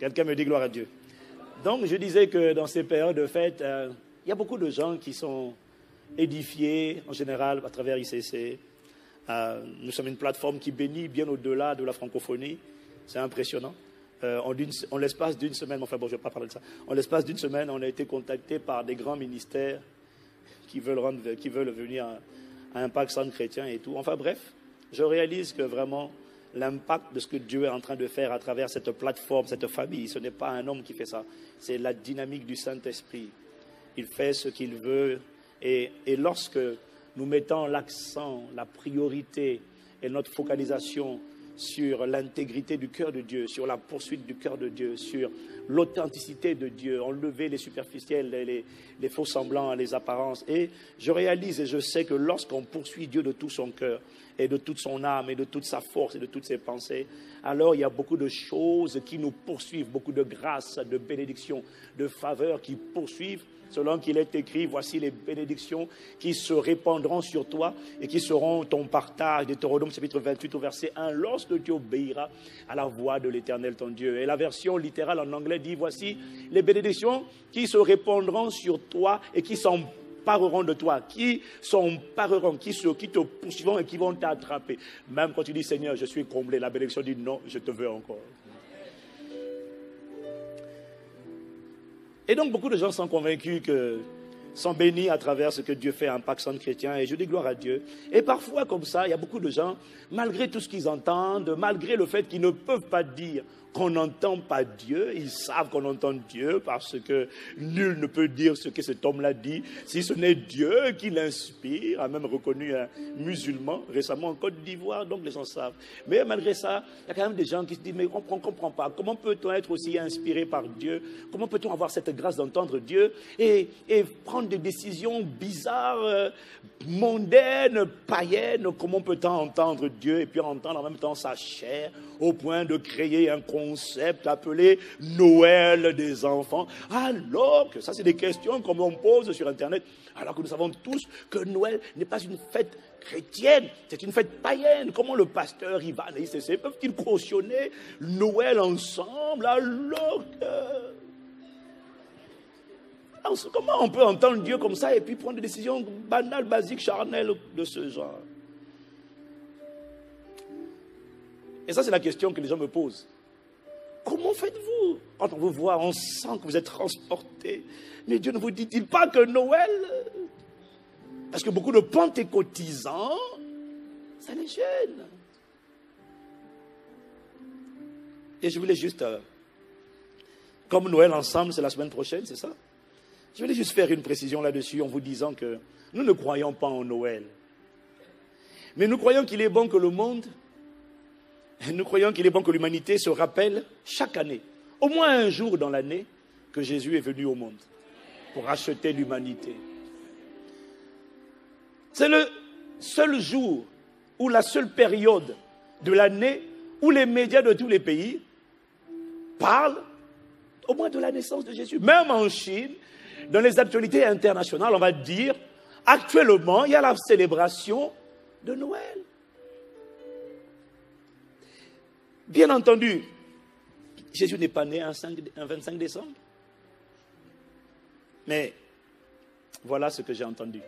Quelqu'un me dit gloire à Dieu. Donc, je disais que dans ces périodes de fête, il y a beaucoup de gens qui sont édifiés, en général, à travers ICC. Nous sommes une plateforme qui bénit bien au-delà de la francophonie. C'est impressionnant. En l'espace d'une semaine, enfin bon, je ne vais pas parler de ça. En l'espace d'une semaine, on a été contacté par des grands ministères qui veulent venir à Impact Centre Chrétien et tout. Enfin bref, je réalise que vraiment, l'impact de ce que Dieu est en train de faire à travers cette plateforme, cette famille, ce n'est pas un homme qui fait ça. C'est la dynamique du Saint-Esprit. Il fait ce qu'il veut. Et lorsque nous mettons l'accent, la priorité et notre focalisation sur l'intégrité du cœur de Dieu, sur la poursuite du cœur de Dieu, sur l'authenticité de Dieu, enlever les superficiels, les faux semblants, les apparences. Et je réalise et je sais que lorsqu'on poursuit Dieu de tout son cœur et de toute son âme et de toute sa force et de toutes ses pensées, alors il y a beaucoup de choses qui nous poursuivent, beaucoup de grâces, de bénédictions, de faveurs qui poursuivent. Selon qu'il est écrit, voici les bénédictions qui se répandront sur toi et qui seront ton partage. Deutéronome chapitre 28 au verset 1, lorsque tu obéiras à la voix de l'Éternel ton Dieu. Et la version littérale en anglais dit, voici les bénédictions qui se répandront sur toi et qui s'empareront de toi, qui s'empareront, qui te poursuivront et qui vont t'attraper. Même quand tu dis, Seigneur, je suis comblé, la bénédiction dit, non, je te veux encore. Et donc, beaucoup de gens sont convaincus sont bénis à travers ce que Dieu fait à Impact Centre Chrétien. Et je dis gloire à Dieu. Et parfois, comme ça, il y a beaucoup de gens, malgré tout ce qu'ils entendent, malgré le fait qu'ils ne peuvent pas dire qu'on n'entend pas Dieu, ils savent qu'on entend Dieu parce que nul ne peut dire ce que cet homme-là dit si ce n'est Dieu qui l'inspire, a même reconnu un musulman récemment en Côte d'Ivoire, donc les gens savent. Mais malgré ça, il y a quand même des gens qui se disent, mais on ne comprend pas, comment peut-on être aussi inspiré par Dieu, comment peut-on avoir cette grâce d'entendre Dieu et prendre des décisions bizarres, mondaines, païennes, comment peut-on entendre Dieu et puis entendre en même temps sa chair au point de créer un concept appelé Noël des enfants, alors que ça c'est des questions qu'on me pose sur Internet, alors que nous savons tous que Noël n'est pas une fête chrétienne, c'est une fête païenne. Comment le pasteur Ivan et ICC peuvent-ils cautionner Noël ensemble alors que... Alors, comment on peut entendre Dieu comme ça et puis prendre des décisions banales, basiques, charnelles de ce genre? Et ça c'est la question que les gens me posent. Comment faites-vous? Quand on vous voit, on sent que vous êtes transporté. Mais Dieu ne vous dit-il pas que Noël... Parce que beaucoup de pentecôtisants, ça les gêne. Et je voulais juste... comme Noël ensemble, c'est la semaine prochaine, c'est ça? Je voulais juste faire une précision là-dessus en vous disant que nous ne croyons pas en Noël. Mais nous croyons qu'il est bon que le monde... Nous croyons qu'il est bon que l'humanité se rappelle chaque année, au moins un jour dans l'année, que Jésus est venu au monde pour racheter l'humanité. C'est le seul jour ou la seule période de l'année où les médias de tous les pays parlent au moins de la naissance de Jésus. Même en Chine, dans les actualités internationales, on va dire, actuellement, il y a la célébration de Noël. Bien entendu, Jésus n'est pas né un 25 décembre. Mais voilà ce que j'ai entendu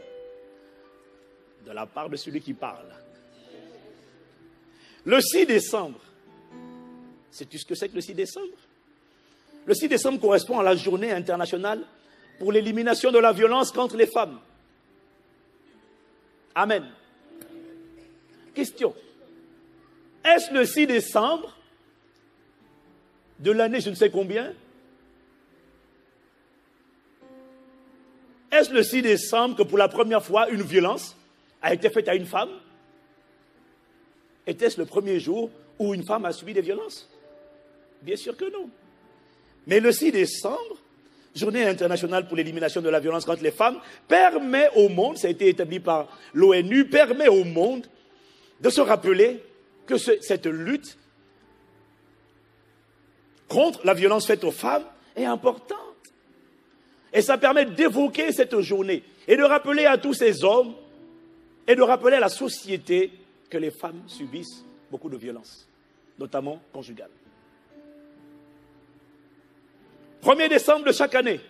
de la part de celui qui parle. Le 6 décembre, sais-tu ce que c'est que le 6 décembre? Le 6 décembre correspond à la journée internationale pour l'élimination de la violence contre les femmes. Amen. Question. Est-ce le 6 décembre de l'année je ne sais combien? Est-ce le 6 décembre que pour la première fois une violence a été faite à une femme? Était-ce le premier jour où une femme a subi des violences? Bien sûr que non. Mais le 6 décembre, journée internationale pour l'élimination de la violence contre les femmes, permet au monde, ça a été établi par l'ONU, permet au monde de se rappeler que cette lutte contre la violence faite aux femmes est importante. Et ça permet d'évoquer cette journée et de rappeler à tous ces hommes et de rappeler à la société que les femmes subissent beaucoup de violences, notamment conjugales. 1er décembre de chaque année,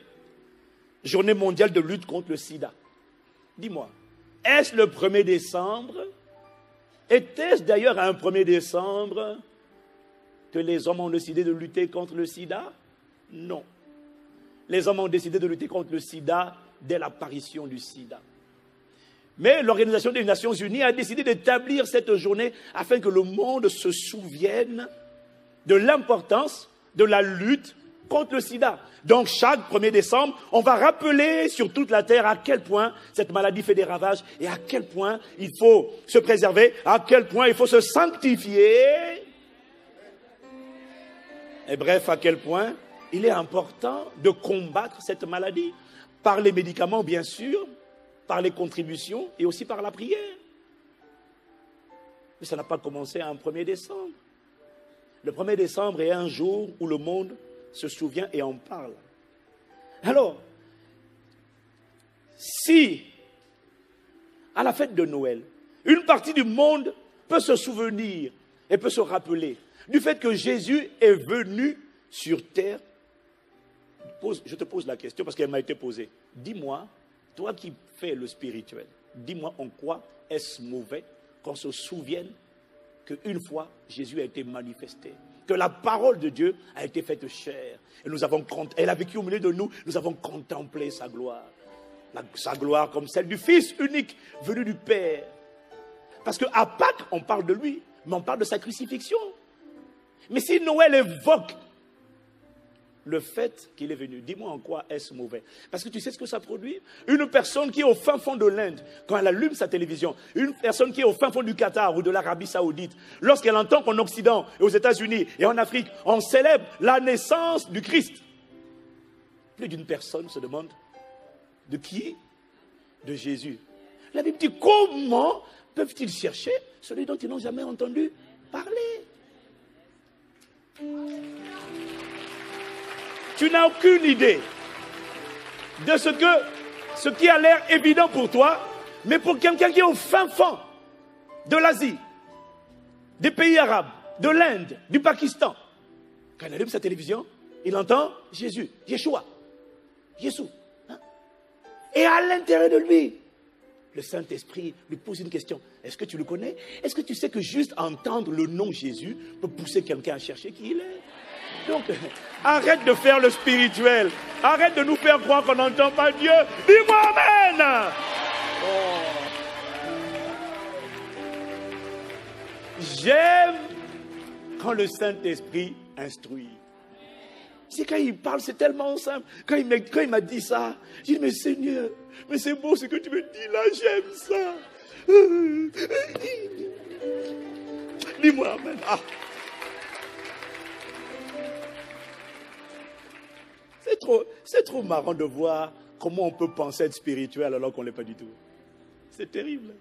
journée mondiale de lutte contre le sida. Dis-moi, est-ce le 1er décembre? Était-ce d'ailleurs un 1er décembre que les hommes ont décidé de lutter contre le sida? Non. Les hommes ont décidé de lutter contre le sida dès l'apparition du sida. Mais l'Organisation des Nations Unies a décidé d'établir cette journée afin que le monde se souvienne de l'importance de la lutte contre le sida. Donc chaque 1er décembre, on va rappeler sur toute la terre à quel point cette maladie fait des ravages et à quel point il faut se préserver, à quel point il faut se sanctifier. Et bref, à quel point il est important de combattre cette maladie par les médicaments, bien sûr, par les contributions et aussi par la prière. Mais ça n'a pas commencé un 1er décembre. Le 1er décembre est un jour où le monde se souvient et en parle. Alors, si, à la fête de Noël, une partie du monde peut se souvenir et peut se rappeler du fait que Jésus est venu sur terre, je te pose la question parce qu'elle m'a été posée. Dis-moi, toi qui fais le spirituel, dis-moi en quoi est-ce mauvais qu'on se souvienne qu'une fois Jésus a été manifesté, que la parole de Dieu a été faite chair. Et elle a vécu au milieu de nous, nous avons contemplé sa gloire. Sa gloire comme celle du Fils unique venu du Père. Parce qu'à Pâques, on parle de lui, mais on parle de sa crucifixion. Mais si Noël évoque le fait qu'il est venu, dis-moi en quoi est-ce mauvais? Parce que tu sais ce que ça produit? Une personne qui est au fin fond de l'Inde, quand elle allume sa télévision, une personne qui est au fin fond du Qatar ou de l'Arabie Saoudite, lorsqu'elle entend qu'en Occident et aux États-Unis et en Afrique, on célèbre la naissance du Christ, plus d'une personne se demande de qui? De Jésus. La Bible dit comment peuvent-ils chercher celui dont ils n'ont jamais entendu parler? Tu n'as aucune idée de ce qui a l'air évident pour toi, mais pour quelqu'un qui est au fin fond de l'Asie, des pays arabes, de l'Inde, du Pakistan, quand il allume sa télévision, il entend Jésus, Yeshua, Jésus. Hein? Et à l'intérieur de lui, le Saint-Esprit lui pose une question. Est-ce que tu le connais? Est-ce que tu sais que juste entendre le nom Jésus peut pousser quelqu'un à chercher qui il est? Donc, arrête de faire le spirituel. Arrête de nous faire croire qu'on n'entend pas Dieu. Dis-moi Amen. J'aime quand le Saint-Esprit instruit. C'est quand il parle, c'est tellement simple. Quand il m'a dit ça, j'ai dit, mais Seigneur, mais c'est beau ce que tu me dis là, j'aime ça. Dis-moi Amen. Ah. C'est trop marrant de voir comment on peut penser être spirituel alors qu'on ne l'est pas du tout. C'est terrible.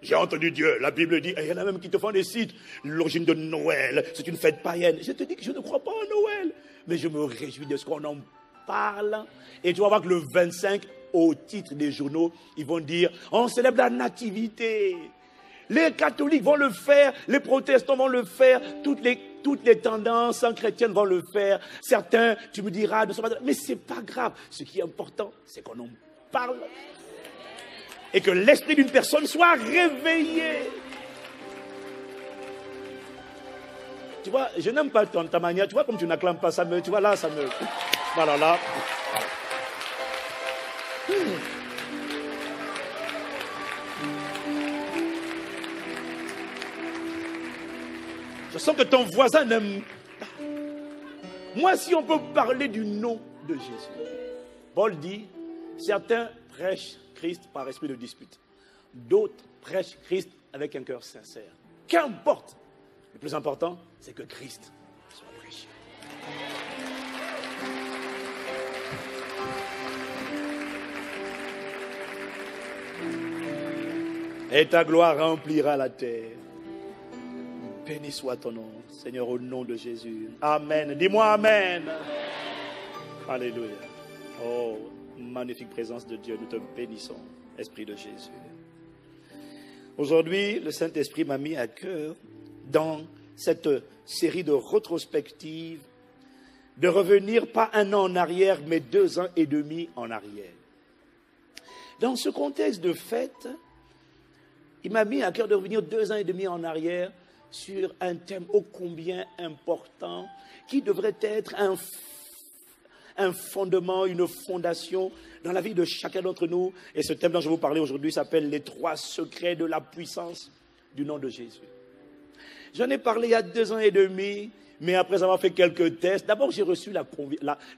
J'ai entendu Dieu, la Bible dit, il y en a même qui te font des sites, l'origine de Noël, c'est une fête païenne. Je te dis que je ne crois pas en Noël, mais je me réjouis de ce qu'on en parle. Et tu vas voir que le 25, au titre des journaux, ils vont dire, on célèbre la nativité. Les catholiques vont le faire, les protestants vont le faire, toutes les tendances chrétiennes vont le faire. Certains, tu me diras, mais c'est pas grave. Ce qui est important, c'est qu'on en parle. Et que l'esprit d'une personne soit réveillé. Tu vois, je n'aime pas ta manière. Tu vois, comme tu n'acclames pas, tu vois, là, ça me... Voilà, là. Je sens que ton voisin n'aime pas. Moi, si on peut parler du nom de Jésus. Paul dit, certains prêchent Christ par esprit de dispute. D'autres prêchent Christ avec un cœur sincère. Qu'importe. Le plus important, c'est que Christ soit prêché. Et ta gloire remplira la terre. Béni soit ton nom, Seigneur, au nom de Jésus. Amen. Dis-moi Amen. Alléluia. Oh, magnifique présence de Dieu. Nous te bénissons, Esprit de Jésus. Aujourd'hui, le Saint-Esprit m'a mis à cœur, dans cette série de rétrospectives de revenir pas 1 an en arrière, mais 2 ans et demi en arrière. Dans ce contexte de fête, il m'a mis à cœur de revenir 2 ans et demi en arrière sur un thème ô combien important qui devrait être un fondement, une fondation dans la vie de chacun d'entre nous. Et ce thème dont je vais vous parler aujourd'hui s'appelle les 3 secrets de la puissance du nom de Jésus. J'en ai parlé il y a 2 ans et demi, mais après avoir fait quelques tests, d'abord j'ai reçu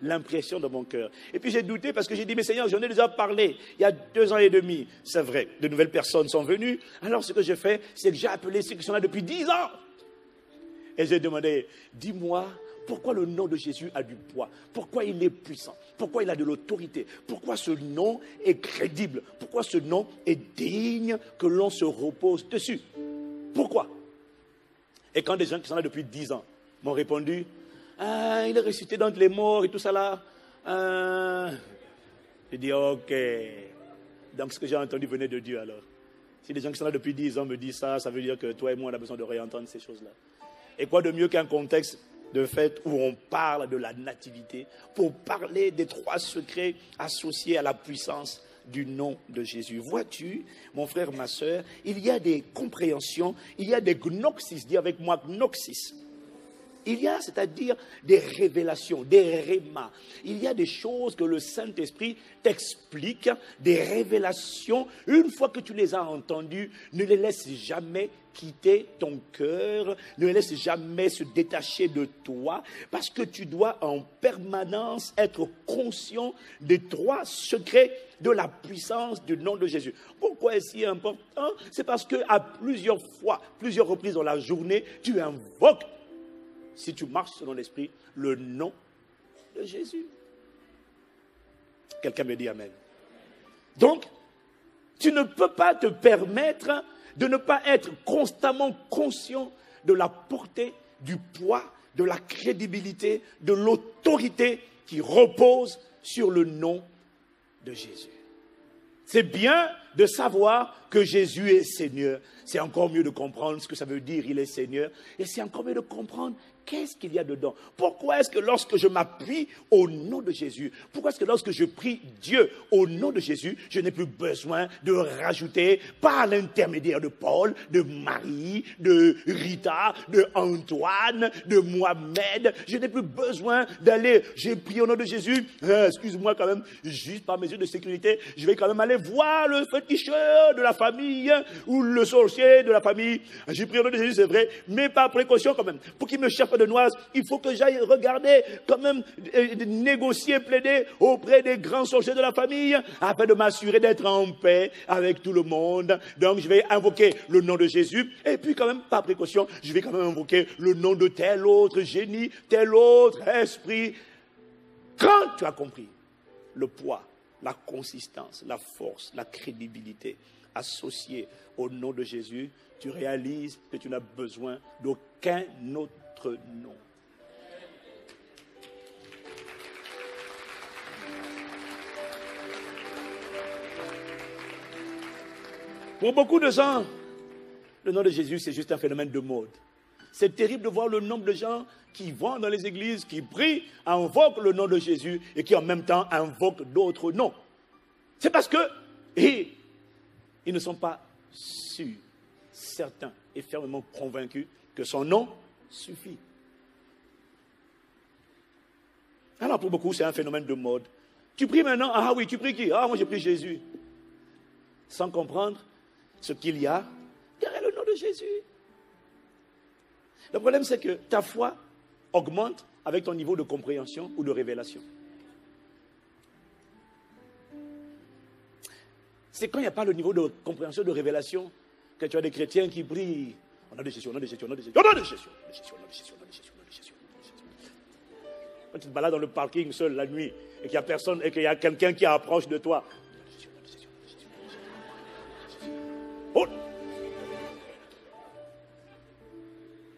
l'impression dans mon cœur. Et puis j'ai douté parce que j'ai dit, mais Seigneur, j'en ai déjà parlé il y a 2 ans et demi. C'est vrai, de nouvelles personnes sont venues. Alors ce que j'ai fait, c'est que j'ai appelé ceux qui sont là depuis 10 ans. Et j'ai demandé, dis-moi, pourquoi le nom de Jésus a du poids? Pourquoi il est puissant? Pourquoi il a de l'autorité? Pourquoi ce nom est crédible? Pourquoi ce nom est digne que l'on se repose dessus? Pourquoi? Et quand des gens qui sont là depuis 10 ans m'ont répondu, ah, il est ressuscité d'entre les morts et tout ça là. J'ai dit, ok. Donc ce que j'ai entendu venait de Dieu alors. Si des gens qui sont là depuis 10 ans me disent ça, ça veut dire que toi et moi on a besoin de réentendre ces choses-là. Et quoi de mieux qu'un contexte de fête où on parle de la nativité pour parler des 3 secrets associés à la puissance du nom de Jésus. Vois-tu, mon frère, ma soeur, il y a des compréhensions, il y a des gnoxis, dis avec moi gnoxis. Il y a, c'est-à-dire, des révélations, des rémas. Il y a des choses que le Saint-Esprit t'explique, des révélations. Une fois que tu les as entendues, ne les laisse jamais quitter ton cœur, ne les laisse jamais se détacher de toi, parce que tu dois en permanence être conscient des 3 secrets de la puissance du nom de Jésus. Pourquoi est-ce si important? C'est parce qu'à plusieurs fois, plusieurs reprises dans la journée, tu invoques, si tu marches selon l'Esprit, le nom de Jésus. Quelqu'un me dit Amen. Donc, tu ne peux pas te permettre de ne pas être constamment conscient de la portée, du poids, de la crédibilité, de l'autorité qui repose sur le nom de Jésus. C'est bien de savoir que Jésus est Seigneur. C'est encore mieux de comprendre ce que ça veut dire, il est Seigneur. Et c'est encore mieux de comprendre qu'est-ce qu'il y a dedans. Pourquoi est-ce que lorsque je m'appuie au nom de Jésus, pourquoi est-ce que lorsque je prie Dieu au nom de Jésus, je n'ai plus besoin de rajouter par l'intermédiaire de Paul, de Marie, de Rita, de Antoine, de Mohamed, je n'ai plus besoin d'aller, j'ai prié au nom de Jésus, excuse-moi quand même, juste par mesure de sécurité, je vais quand même aller voir le féticheur de la famille ou le sorcier de la famille. J'ai prié au nom de Jésus, c'est vrai, mais par précaution quand même, pour qu'il me cherche de noise, il faut que j'aille regarder, quand même, négocier, plaider auprès des grands sorciers de la famille, afin de m'assurer d'être en paix avec tout le monde. Donc, je vais invoquer le nom de Jésus, et puis quand même, par précaution, je vais quand même invoquer le nom de tel autre génie, tel autre esprit. Quand tu as compris le poids, la consistance, la force, la crédibilité associée au nom de Jésus, tu réalises que tu n'as besoin d'aucun autre nom. Pour beaucoup de gens, le nom de Jésus, c'est juste un phénomène de mode. C'est terrible de voir le nombre de gens qui vont dans les églises, qui prient, invoquent le nom de Jésus et qui en même temps invoquent d'autres noms. C'est parce que ils ne sont pas sûrs, certains et fermement convaincus que son nom suffit. Alors pour beaucoup, c'est un phénomène de mode. Tu pries maintenant, ah oui, tu pries qui? Ah, moi j'ai pris Jésus. Sans comprendre ce qu'il y a derrière le nom de Jésus. Le problème, c'est que ta foi augmente avec ton niveau de compréhension ou de révélation. C'est quand il n'y a pas le niveau de compréhension, de révélation, que tu as des chrétiens qui prient. On a des Jésus, on a des Jésus, on a des Jésus, on a des Jésus, on a des Jésus, on a des Jésus, on a des Jésus, on a des Jésus. Quand tu te balades dans le parking seul la nuit et qu'il y a personne et qu'il y a quelqu'un qui approche de toi. Oh!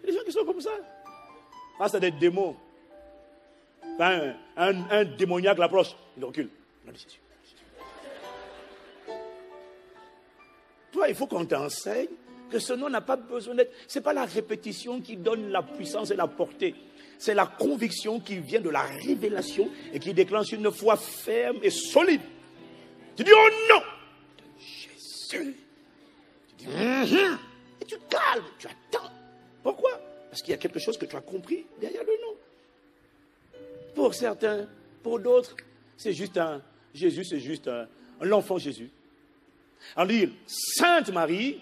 Il y a des gens qui sont comme ça. Ah, c'est des démons. Quand un démoniaque l'approche, il recule. On a des Jésus. Toi, il faut qu'on t'enseigne que ce nom n'a pas besoin d'être... Ce n'est pas la répétition qui donne la puissance et la portée. C'est la conviction qui vient de la révélation et qui déclenche une foi ferme et solide. Tu dis, oh non, Jésus. Tu dis, et tu calmes, tu attends. Pourquoi? Parce qu'il y a quelque chose que tu as compris derrière le nom. Pour certains, pour d'autres, c'est juste Jésus, c'est juste l'enfant Jésus. On dit Sainte Marie,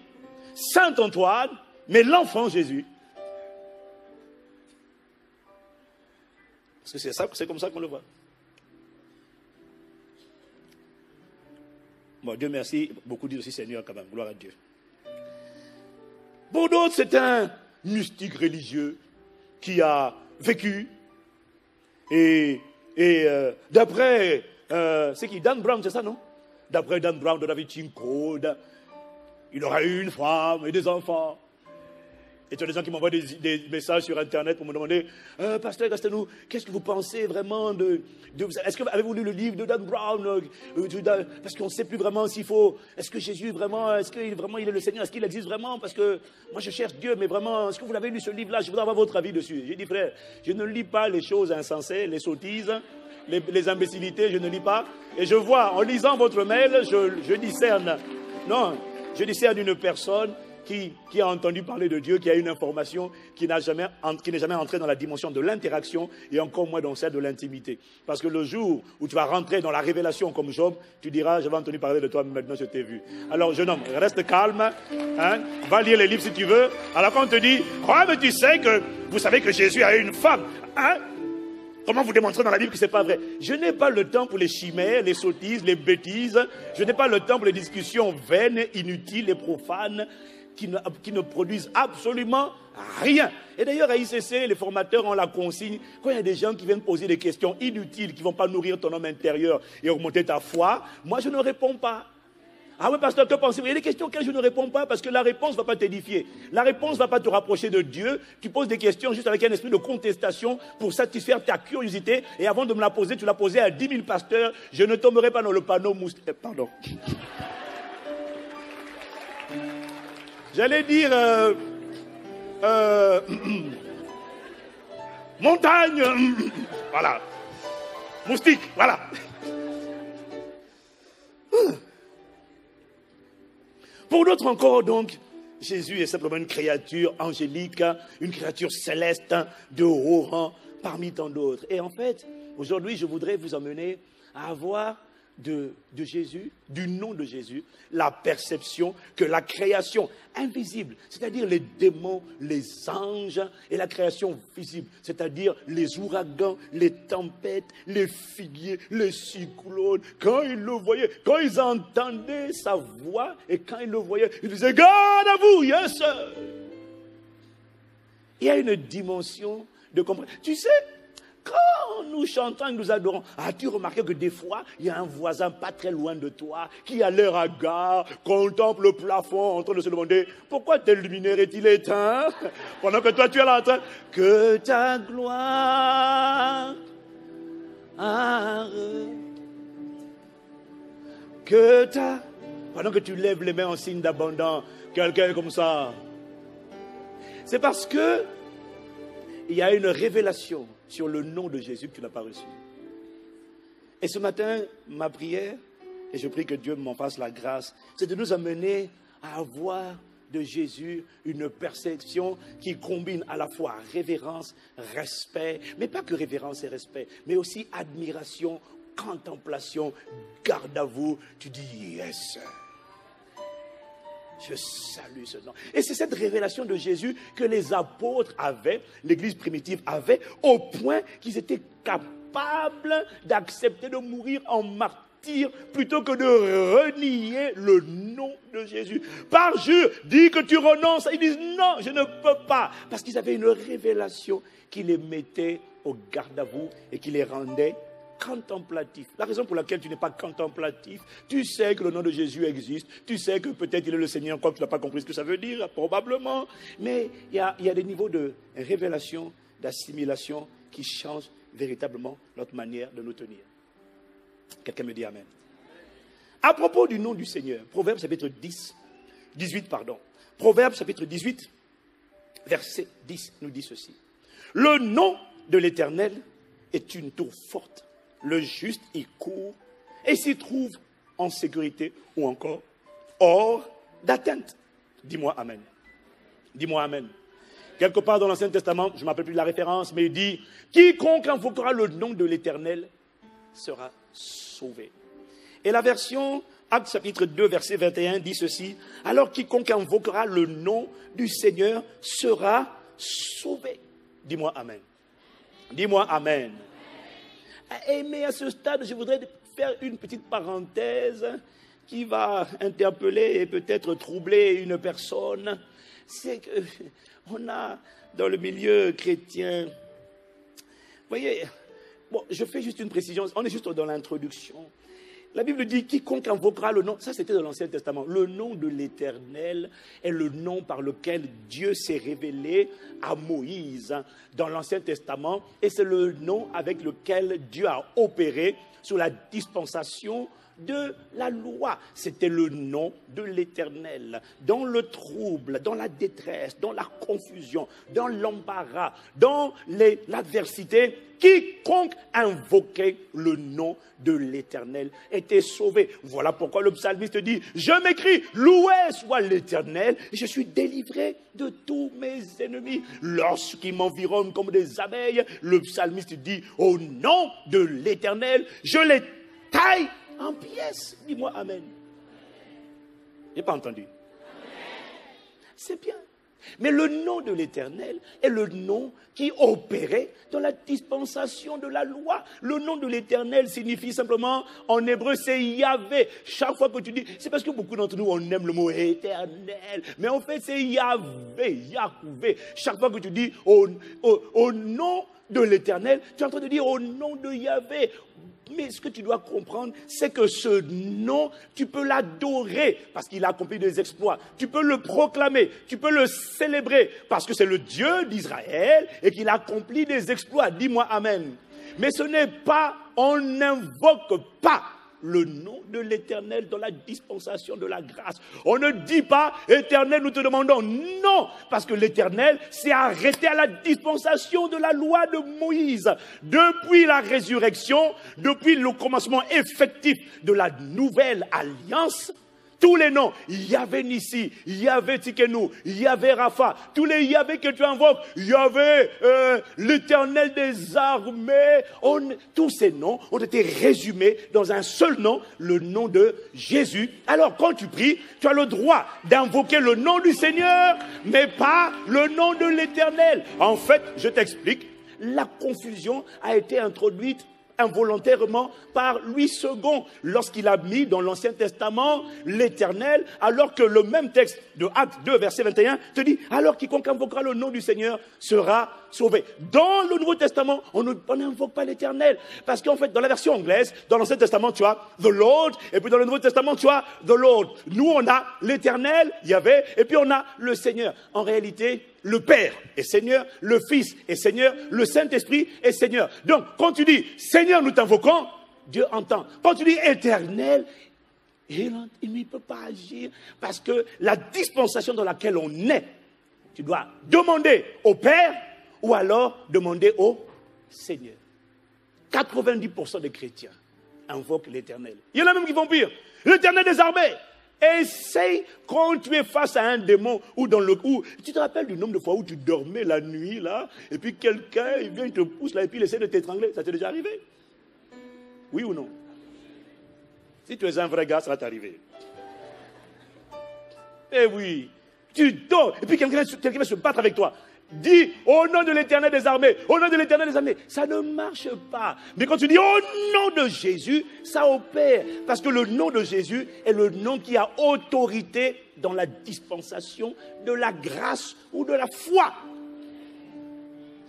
Saint Antoine, mais l'enfant Jésus. Parce que c'est comme ça qu'on le voit. Bon, Dieu merci, beaucoup disent aussi Seigneur quand même, gloire à Dieu. Pour d'autres, c'est un mystique religieux qui a vécu et d'après, c'est qui? Dan Brown, c'est ça, non? D'après Dan Brown de David Code, il aura eu une femme et des enfants. Et tu as des gens qui m'envoient des messages sur Internet pour me demander Pasteur Gastineau, qu'est-ce que vous pensez vraiment de est-ce que avez-vous lu le livre de Dan Brown parce qu'on ne sait plus vraiment s'il faut... Est-ce que Jésus vraiment, est-ce qu'il vraiment il est le Seigneur? Est-ce qu'il existe vraiment? Parce que moi je cherche Dieu, mais vraiment, est-ce que vous l'avez lu ce livre-là? Je voudrais avoir votre avis dessus. J'ai dit frère, je ne lis pas les choses insensées, les sottises, les imbécilités, je ne lis pas. Et je vois, en lisant votre mail, je discerne. Non, je discerne une personne qui a entendu parler de Dieu, qui a une information qui n'est jamais entrée dans la dimension de l'interaction et encore moins dans celle de l'intimité. Parce que le jour où tu vas rentrer dans la révélation comme Job, tu diras, j'avais entendu parler de toi, mais maintenant je t'ai vu. Alors jeune homme, reste calme, hein, va lire les livres si tu veux. Alors quand on te dit, oh mais tu sais que, vous savez que Jésus a eu une femme, hein? Comment vous démontrez dans la Bible que ce n'est pas vrai? Je n'ai pas le temps pour les chimères, les sottises, les bêtises. Je n'ai pas le temps pour les discussions vaines, inutiles et profanes qui ne produisent absolument rien. Et d'ailleurs, à ICC, les formateurs ont la consigne, quand il y a des gens qui viennent poser des questions inutiles, qui ne vont pas nourrir ton homme intérieur et augmenter ta foi, moi je ne réponds pas. Ah oui, pasteur, que pensez-vous? Il y a des questions auxquelles je ne réponds pas parce que la réponse ne va pas t'édifier. La réponse ne va pas te rapprocher de Dieu. Tu poses des questions juste avec un esprit de contestation pour satisfaire ta curiosité. Et avant de me la poser, tu l'as posée à 10 000 pasteurs. Je ne tomberai pas dans le panneau moustique. Pardon. J'allais dire... montagne. Voilà. Moustique, voilà. Pour d'autres encore, donc, Jésus est simplement une créature angélique, une créature céleste de haut rang parmi tant d'autres. Et en fait, aujourd'hui, je voudrais vous emmener à avoir de Jésus, du nom de Jésus, la perception que la création invisible, c'est-à-dire les démons, les anges, et la création visible, c'est-à-dire les ouragans, les tempêtes, les figuiers, les cyclones, quand ils le voyaient, quand ils entendaient sa voix, et quand ils le voyaient, ils disaient « Garde à vous, yes !» Il y a une dimension de compréhension. Tu sais, quand nous chantons et nous adorons, as-tu remarqué que des fois, il y a un voisin pas très loin de toi qui a l'air hagard, contemple le plafond en train de se demander pourquoi tel luminaire est-il éteint pendant que toi tu es là en train que ta gloire pendant que tu lèves les mains en signe d'abondance, quelqu'un est comme ça. C'est parce que il y a une révélation sur le nom de Jésus que tu n'as pas reçu. Et ce matin, ma prière, et je prie que Dieu m'en fasse la grâce, c'est de nous amener à avoir de Jésus une perception qui combine à la fois révérence, respect, mais pas que révérence et respect, mais aussi admiration, contemplation, garde à vous. Tu dis yes. Je salue ce nom. Et c'est cette révélation de Jésus que les apôtres avaient, l'Église primitive avait, au point qu'ils étaient capables d'accepter de mourir en martyr plutôt que de renier le nom de Jésus. Parjure, dis que tu renonces. Ils disent non, je ne peux pas. Parce qu'ils avaient une révélation qui les mettait au garde à vous et qui les rendait contemplatif. La raison pour laquelle tu n'es pas contemplatif, tu sais que le nom de Jésus existe, tu sais que peut-être il est le Seigneur, comme tu n'as pas compris ce que ça veut dire, probablement, mais il y a des niveaux de révélation, d'assimilation qui changent véritablement notre manière de nous tenir. Quelqu'un me dit Amen. À propos du nom du Seigneur, Proverbe chapitre 18, Proverbe chapitre 18, verset 10 nous dit ceci. Le nom de l'Éternel est une tour forte. Le juste y court et s'y trouve en sécurité ou encore hors d'atteinte. Dis-moi Amen. Dis-moi Amen. Quelque part dans l'Ancien Testament, je ne m'appelle plus la référence, mais il dit « Quiconque invoquera le nom de l'Éternel sera sauvé. » Et la version Actes chapitre 2, verset 21 dit ceci « Alors quiconque invoquera le nom du Seigneur sera sauvé. » Dis-moi Amen. Dis-moi Amen. Mais à ce stade, je voudrais faire une petite parenthèse qui va interpeller et peut-être troubler une personne. C'est qu'on a dans le milieu chrétien, vous voyez, bon, je fais juste une précision, on est juste dans l'introduction. La Bible dit quiconque invoquera le nom, ça c'était dans l'Ancien Testament, le nom de l'Éternel est le nom par lequel Dieu s'est révélé à Moïse dans l'Ancien Testament et c'est le nom avec lequel Dieu a opéré sur la dispensation de la loi. C'était le nom de l'Éternel. Dans le trouble, dans la détresse, dans la confusion, dans l'embarras, dans l'adversité, quiconque invoquait le nom de l'Éternel était sauvé. Voilà pourquoi le psalmiste dit, je m'écrie, loué soit l'Éternel, et je suis délivré de tous mes ennemis. Lorsqu'ils m'environnent comme des abeilles, le psalmiste dit, au nom de l'Éternel, je les taille en pièces. Dis-moi Amen. Je n'ai pas entendu. C'est bien. Mais le nom de l'Éternel est le nom qui opérait dans la dispensation de la loi. Le nom de l'Éternel signifie simplement, en hébreu, c'est Yahvé. Chaque fois que tu dis, c'est parce que beaucoup d'entre nous, on aime le mot éternel. Mais en fait, c'est Yahvé, Yahvé. Chaque fois que tu dis au nom de l'Éternel, tu es en train de dire au nom de Yahvé. Mais ce que tu dois comprendre, c'est que ce nom, tu peux l'adorer parce qu'il a accompli des exploits. Tu peux le proclamer, tu peux le célébrer parce que c'est le Dieu d'Israël et qu'il a accompli des exploits. Dis-moi Amen. Mais ce n'est pas, on n'invoque pas le nom de l'Éternel dans la dispensation de la grâce. On ne dit pas, Éternel, nous te demandons. Non, parce que l'Éternel s'est arrêté à la dispensation de la loi de Moïse. Depuis la résurrection, depuis le commencement effectif de la nouvelle alliance, tous les noms, Yahvé Nissi, Yahvé Tikenu, Yahvé Rapha, tous les Yahvé que tu invoques, Yahvé, l'Éternel des armées, tous ces noms ont été résumés dans un seul nom, le nom de Jésus. Alors quand tu pries, tu as le droit d'invoquer le nom du Seigneur, mais pas le nom de l'Éternel. En fait, je t'explique, la confusion a été introduite involontairement par Louis II lorsqu'il a mis dans l'Ancien Testament l'Éternel, alors que le même texte de Actes 2 verset 21 te dit alors quiconque invoquera le nom du Seigneur sera sauvé. Dans le Nouveau Testament, on n'invoque pas l'Éternel parce qu'en fait dans la version anglaise, dans l'Ancien Testament tu as the Lord et puis dans le Nouveau Testament tu as the Lord. Nous on a l'Éternel, Yahvé, et puis on a le Seigneur. En réalité, le Père est Seigneur, le Fils est Seigneur, le Saint-Esprit est Seigneur. Donc, quand tu dis Seigneur, nous t'invoquons, Dieu entend. Quand tu dis éternel, il ne peut pas agir parce que la dispensation dans laquelle on est, tu dois demander au Père ou alors demander au Seigneur. 90% des chrétiens invoquent l'éternel. Il y en a même qui vont pire. L'éternel des armées. Essaye quand tu es face à un démon ou dans le coup. Tu te rappelles du nombre de fois où tu dormais la nuit là et puis quelqu'un il vient, il te pousse là et puis il essaie de t'étrangler. Ça t'est déjà arrivé? Oui ou non? Si tu es un vrai gars, ça va t'arriver. Eh oui, tu dors et puis quelqu'un va se battre avec toi. Dis au nom de l'Éternel des armées, au nom de l'Éternel des armées. Ça ne marche pas. Mais quand tu dis au nom de Jésus, ça opère. Parce que le nom de Jésus est le nom qui a autorité dans la dispensation de la grâce ou de la foi.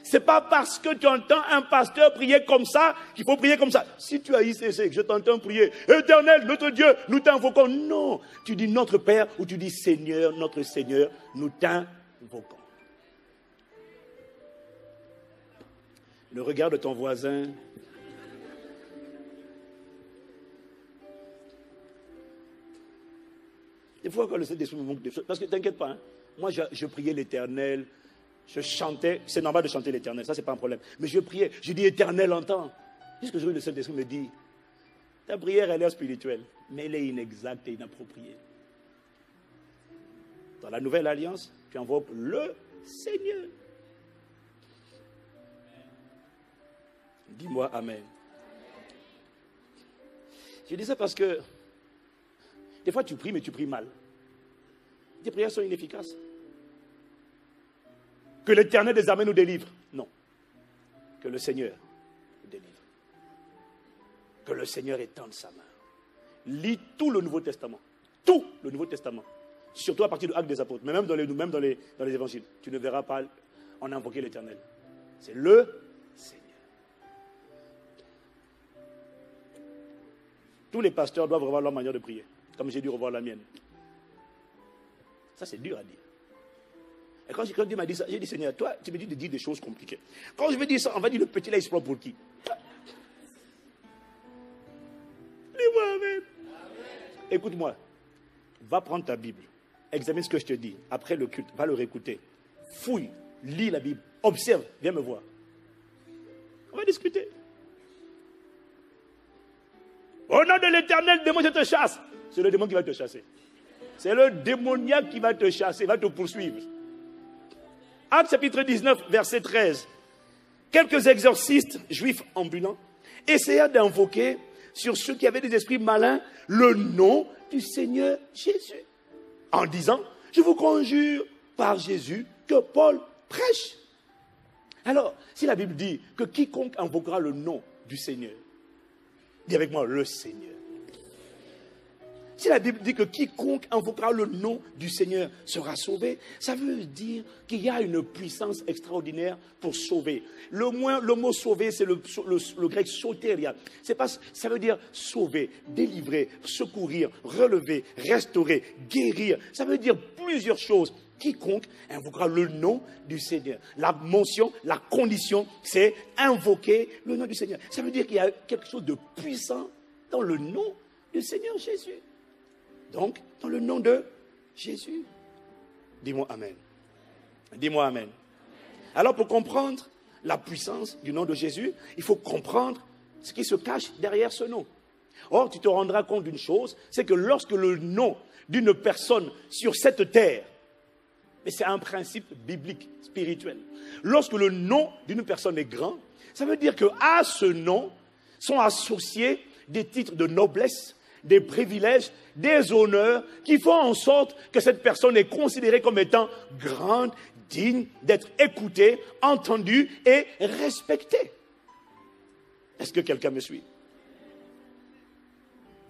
C'est pas parce que tu entends un pasteur prier comme ça qu'il faut prier comme ça. Si tu as ICC, que je t'entends prier, Éternel, notre Dieu, nous t'invoquons. Non, tu dis notre Père ou tu dis Seigneur, notre Seigneur, nous t'invoquons. Le regard de ton voisin. Des fois, quand le Saint-Esprit me manque des choses, parce que t'inquiète pas, hein, Moi, je priais l'Éternel. Je chantais. C'est normal de chanter l'Éternel. Ça, c'est pas un problème. Mais je priais. Je dis, Éternel, entends. Puisque le Saint-Esprit me dit, ta prière, elle est spirituelle. Mais elle est inexacte et inappropriée. Dans la nouvelle alliance, tu invoques le Seigneur. Dis-moi Amen. Je dis ça parce que des fois tu pries, mais tu pries mal. Tes prières sont inefficaces. Que l'Éternel des armées nous délivre. Non. Que le Seigneur nous délivre. Que le Seigneur étende sa main. Lis tout le Nouveau Testament. Tout le Nouveau Testament. Surtout à partir de Actes des Apôtres. Mais même dans les évangiles. Tu ne verras pas en invoquer l'Éternel. C'est le Seigneur. Tous les pasteurs doivent revoir leur manière de prier. Comme j'ai dû revoir la mienne. Ça, c'est dur à dire. Et quand Dieu m'a dit ça, j'ai dit, Seigneur, toi, tu me dis de dire des choses compliquées. Quand je veux dire ça, on va dire le petit là, il se prend pour qui? Dis-moi Amen. Écoute-moi. Va prendre ta Bible. Examine ce que je te dis. Après le culte, va le réécouter. Fouille. Lis la Bible. Observe. Viens me voir. On va discuter. Au nom de l'Éternel, démon, je te chasse. C'est le démon qui va te chasser. C'est le démoniaque qui va te chasser, va te poursuivre. Actes chapitre 19, verset 13. Quelques exorcistes juifs ambulants essayèrent d'invoquer sur ceux qui avaient des esprits malins le nom du Seigneur Jésus. En disant, je vous conjure par Jésus que Paul prêche. Alors, si la Bible dit que quiconque invoquera le nom du Seigneur, dis avec moi, le Seigneur. Si la Bible dit que quiconque invoquera le nom du Seigneur sera sauvé, ça veut dire qu'il y a une puissance extraordinaire pour sauver. Le mot sauver, c'est le grec soteria. Ça veut dire sauver, délivrer, secourir, relever, restaurer, guérir. Ça veut dire plusieurs choses. Quiconque invoquera le nom du Seigneur. La mention, la condition, c'est invoquer le nom du Seigneur. Ça veut dire qu'il y a quelque chose de puissant dans le nom du Seigneur Jésus. Donc, dans le nom de Jésus. Dis-moi Amen. Dis-moi Amen. Alors, pour comprendre la puissance du nom de Jésus, il faut comprendre ce qui se cache derrière ce nom. Or, tu te rendras compte d'une chose, c'est que lorsque le nom d'une personne sur cette terre, mais c'est un principe biblique, spirituel. Lorsque le nom d'une personne est grand, ça veut dire qu'à ce nom sont associés des titres de noblesse, des privilèges, des honneurs qui font en sorte que cette personne est considérée comme étant grande, digne d'être écoutée, entendue et respectée. Est-ce que quelqu'un me suit?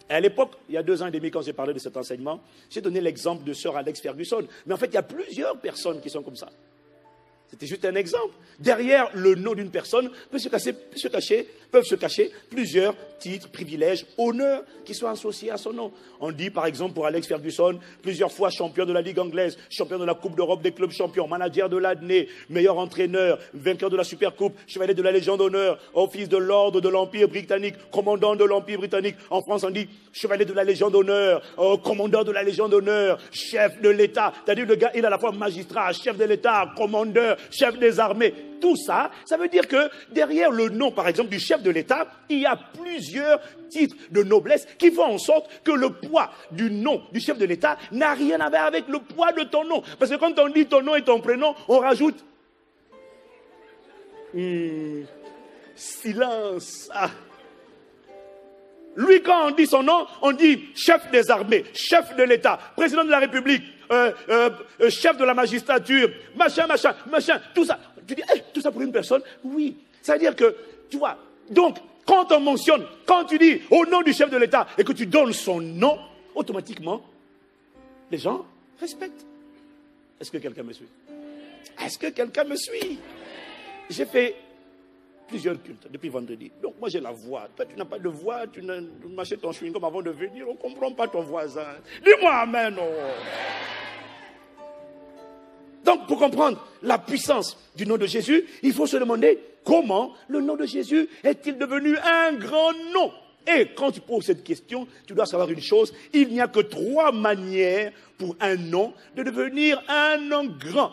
À l'époque, il y a 2 ans et demi, quand j'ai parlé de cet enseignement, j'ai donné l'exemple de Sir Alex Ferguson. Mais en fait, il y a plusieurs personnes qui sont comme ça. C'était juste un exemple. Derrière le nom d'une personne peuvent se cacher plusieurs titres, privilèges, honneurs qui sont associés à son nom. On dit par exemple pour Alex Ferguson, plusieurs fois champion de la Ligue anglaise, champion de la Coupe d'Europe des clubs champions, manager de l'année, meilleur entraîneur, vainqueur de la Supercoupe, chevalier de la Légion d'honneur, office de l'ordre de l'Empire britannique, commandant de l'Empire britannique. En France, on dit chevalier de la Légion d'honneur, commandeur de la Légion d'honneur, chef de l'État. C'est-à-dire le gars, il est à la fois magistrat, chef de l'État, commandeur, chef des armées. Tout ça, ça veut dire que derrière le nom, par exemple, du chef de l'État, il y a plusieurs titres de noblesse qui font en sorte que le poids du nom du chef de l'État n'a rien à voir avec le poids de ton nom. Parce que quand on dit ton nom et ton prénom, on rajoute silence. Ah. Lui, quand on dit son nom, on dit chef des armées, chef de l'État, président de la République, chef de la magistrature, machin, tout ça. Tu dis, tout ça pour une personne? Oui. Ça veut dire que, tu vois, donc, quand on mentionne, quand tu dis au nom du chef de l'État et que tu donnes son nom, automatiquement, les gens respectent. Est-ce que quelqu'un me suit? Est-ce que quelqu'un me suit? J'ai fait plusieurs cultes depuis vendredi. Donc moi j'ai la voix. Toi tu n'as pas de voix, tu m'achètes ton chewing-gum avant de venir, on ne comprend pas ton voisin. Dis-moi amen. Oh. Donc pour comprendre la puissance du nom de Jésus, il faut se demander comment le nom de Jésus est-il devenu un grand nom. Et quand tu poses cette question, tu dois savoir une chose, il n'y a que 3 manières pour un nom de devenir un nom grand.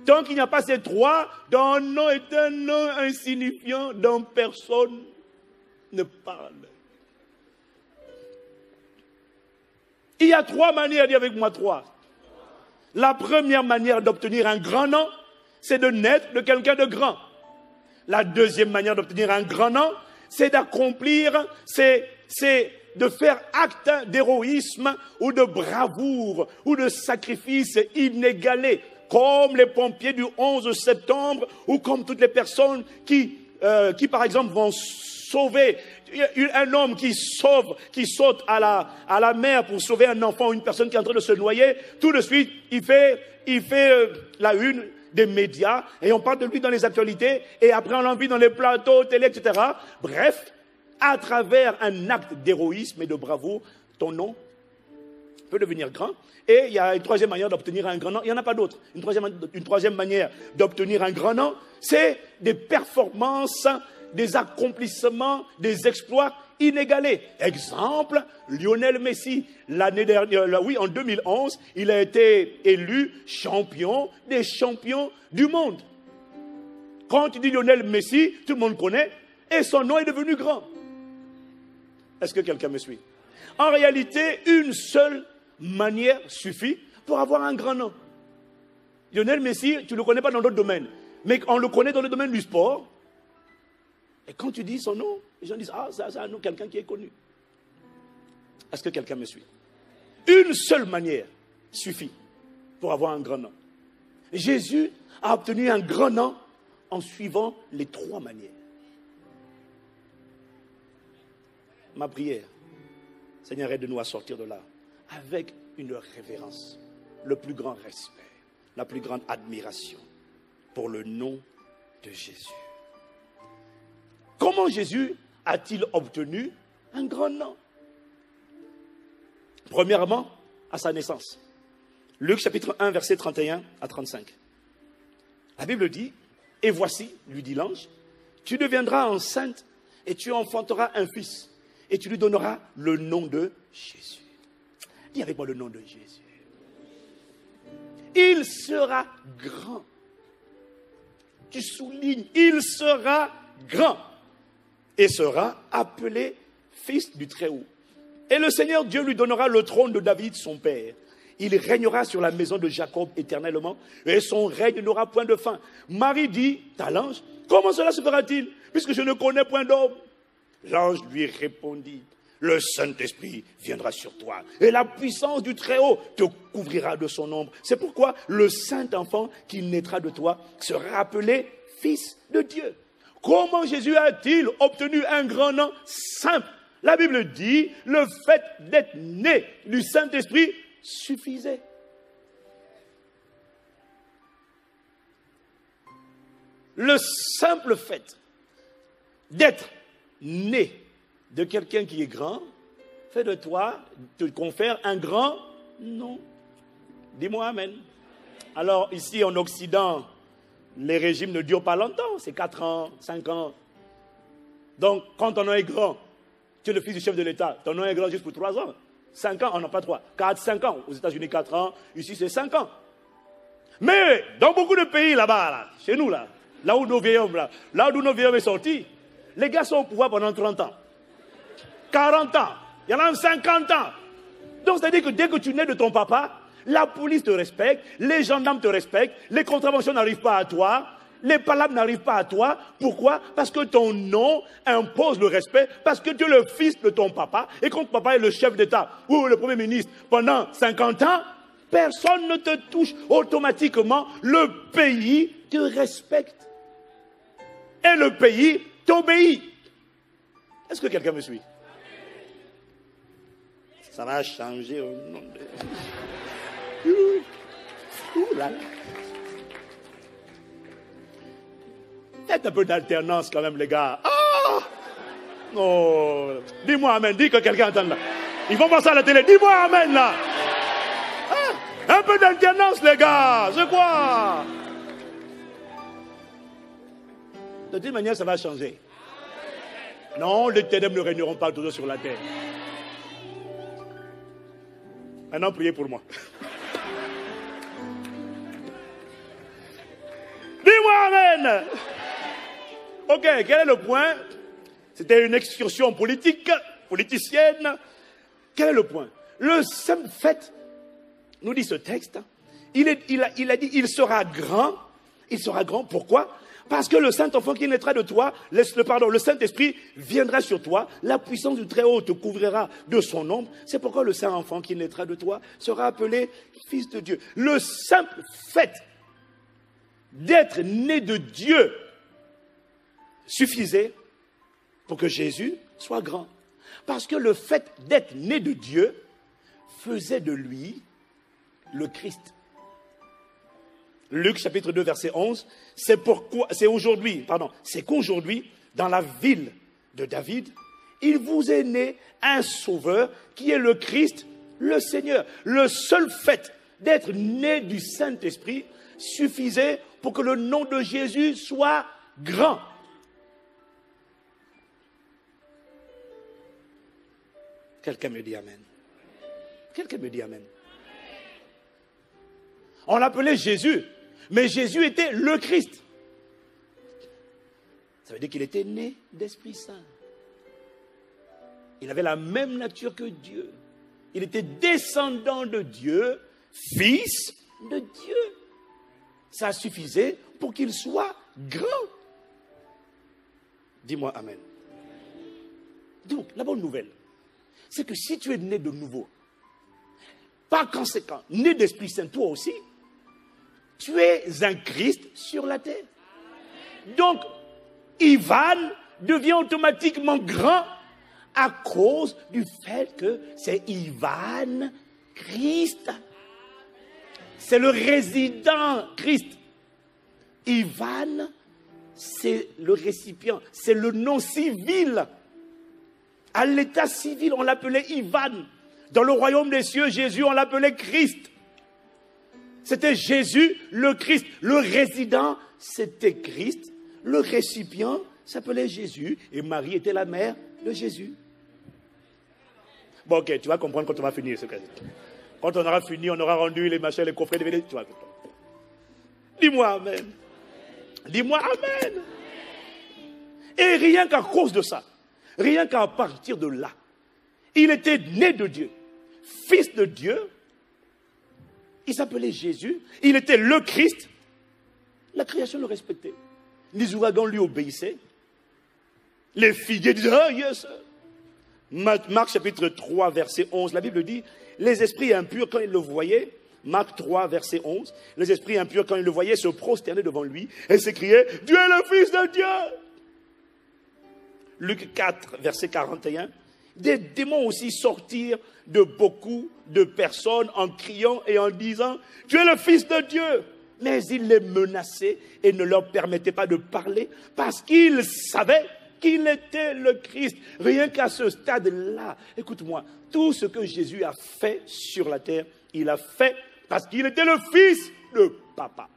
Tant qu'il n'y a pas ces 3, ton nom est un nom insignifiant dont personne ne parle. Il y a 3 manières, dis avec moi 3. La première manière d'obtenir un grand nom, c'est de naître de quelqu'un de grand. La deuxième manière d'obtenir un grand nom, c'est d'accomplir, c'est de faire acte d'héroïsme ou de bravoure ou de sacrifice inégalé, comme les pompiers du 11 septembre ou comme toutes les personnes qui par exemple, vont sauver. Un homme qui saute à la mer pour sauver un enfant, une personne qui est en train de se noyer, tout de suite, il fait la une des médias, et on parle de lui dans les actualités, et après on l'envie dans les plateaux, télé, etc. Bref, à travers un acte d'héroïsme et de bravoure, ton nom peut devenir grand. Et il y a une troisième manière d'obtenir un grand nom, il n'y en a pas d'autre. Une troisième manière d'obtenir un grand nom, c'est des performances, des accomplissements, des exploits inégalés. Exemple, Lionel Messi, l'année dernière, en 2011, il a été élu champion des champions du monde. Quand tu dis Lionel Messi, tout le monde connaît, et son nom est devenu grand. Est-ce que quelqu'un me suit? En réalité, une seule manière suffit pour avoir un grand nom. Lionel Messi, tu ne le connais pas dans d'autres domaines, mais on le connaît dans le domaine du sport. Et quand tu dis son nom, les gens disent, ah, c'est un nom, quelqu'un qui est connu. Est-ce que quelqu'un me suit? Une seule manière suffit pour avoir un grand nom. Jésus a obtenu un grand nom en suivant les 3 manières. Ma prière, Seigneur, aide-nous à sortir de là avec une révérence, le plus grand respect, la plus grande admiration pour le nom de Jésus. Comment Jésus a-t-il obtenu un grand nom? Premièrement, à sa naissance. Luc chapitre 1, versets 31 à 35. La Bible dit, et voici, lui dit l'ange, tu deviendras enceinte et tu enfanteras un fils et tu lui donneras le nom de Jésus. Dis avec moi le nom de Jésus. Il sera grand. Tu soulignes, il sera grand. Et sera appelé fils du Très-Haut. Et le Seigneur Dieu lui donnera le trône de David, son père. Il régnera sur la maison de Jacob éternellement, et son règne n'aura point de fin. Marie dit à l'ange, comment cela se fera-t-il, puisque je ne connais point d'homme? L'ange lui répondit, le Saint-Esprit viendra sur toi, et la puissance du Très-Haut te couvrira de son ombre. C'est pourquoi le Saint-Enfant qui naîtra de toi sera appelé fils de Dieu. Comment Jésus a-t-il obtenu un grand nom? Simple. La Bible dit, le fait d'être né du Saint-Esprit suffisait. Le simple fait d'être né de quelqu'un qui est grand fait de toi, te confère un grand nom. Dis-moi amen. Alors ici en Occident, les régimes ne durent pas longtemps, c'est 4 ans, 5 ans. Donc, quand ton nom est grand, tu es le fils du chef de l'État, ton nom est grand juste pour 3 ans. 5 ans, on n'a pas 3. 4, 5 ans. Aux États-Unis, 4 ans. Ici, c'est 5 ans. Mais, dans beaucoup de pays là-bas, là, chez nous, là où nos vieils hommes, là où nos vieils hommes sont sortis, les gars sont au pouvoir pendant 30 ans. 40 ans. Il y en a 50 ans. Donc, c'est-à-dire que dès que tu nais de ton papa, la police te respecte, les gendarmes te respectent, les contraventions n'arrivent pas à toi, les palabres n'arrivent pas à toi. Pourquoi? Parce que ton nom impose le respect, parce que tu es le fils de ton papa, et quand ton papa est le chef d'État ou le premier ministre pendant 50 ans, personne ne te touche. Automatiquement, le pays te respecte. Et le pays t'obéit. Est-ce que quelqu'un me suit? Ça va changer au nom de... Ouh là là. Faites un peu d'alternance quand même, les gars. Ah! Oh! Dis-moi amen. Dis que quelqu'un entende là. Ils vont voir ça à la télé. Dis-moi amen là. Ah! Un peu d'alternance, les gars. C'est quoi? De toute manière, ça va changer. Non, les ténèbres ne régneront pas toujours sur la terre. Maintenant, priez pour moi. Dis-moi amen. Ok, quel est le point? C'était une excursion politique, politicienne. Quel est le point? Le simple fait, nous dit ce texte, il a dit, il sera grand. Il sera grand, pourquoi? Parce que le Saint-Enfant qui naîtra de toi, le Saint-Esprit viendra sur toi, la puissance du Très-Haut te couvrira de son ombre. C'est pourquoi le Saint-Enfant qui naîtra de toi sera appelé Fils de Dieu. Le simple fait d'être né de Dieu suffisait pour que Jésus soit grand. Parce que le fait d'être né de Dieu faisait de lui le Christ. Luc chapitre 2 verset 11, c'est qu'aujourd'hui, dans la ville de David, il vous est né un sauveur qui est le Christ, le Seigneur. Le seul fait d'être né du Saint-Esprit suffisait pour que le nom de Jésus soit grand. Quelqu'un me dit amen. Quelqu'un me dit amen. On l'appelait Jésus, mais Jésus était le Christ. Ça veut dire qu'il était né d'Esprit Saint. Il avait la même nature que Dieu. Il était descendant de Dieu, fils de Dieu. Ça suffisait pour qu'il soit grand. Dis-moi amen. Donc, la bonne nouvelle, c'est que si tu es né de nouveau, par conséquent, né d'Esprit Saint, toi aussi, tu es un Christ sur la terre. Donc, Ivan devient automatiquement grand à cause du fait que c'est Ivan Christ. C'est le résident Christ. Ivan, c'est le récipient, c'est le nom civil. À l'état civil, on l'appelait Ivan. Dans le royaume des cieux, Jésus, on l'appelait Christ. C'était Jésus, le Christ. Le résident, c'était Christ. Le récipient s'appelait Jésus. Et Marie était la mère de Jésus. Bon, ok, tu vas comprendre quand on va finir ce cas. Quand on aura fini, on aura rendu les machins, les coffrets, les DVD, tu vas comprendre. Dis-moi amen. Dis-moi amen. Et rien qu'à cause de ça, rien qu'à partir de là, il était né de Dieu, fils de Dieu. Il s'appelait Jésus. Il était le Christ. La création le respectait. Les ouragans lui obéissaient. Les figuiers disaient, oh yes. Marc chapitre 3, verset 11, la Bible dit, les esprits impurs, quand ils le voyaient, Marc 3, verset 11, les esprits impurs, quand ils le voyaient, se prosternaient devant lui et s'écriaient, Dieu est le Fils de Dieu. Luc 4, verset 41, des démons aussi sortirent de beaucoup de personnes en criant et en disant, tu es le Fils de Dieu. Mais il les menaçait et ne leur permettait pas de parler parce qu'ils savaient qu'il était le Christ. Rien qu'à ce stade-là, écoute-moi, tout ce que Jésus a fait sur la terre, il a fait parce qu'il était le Fils de Papa.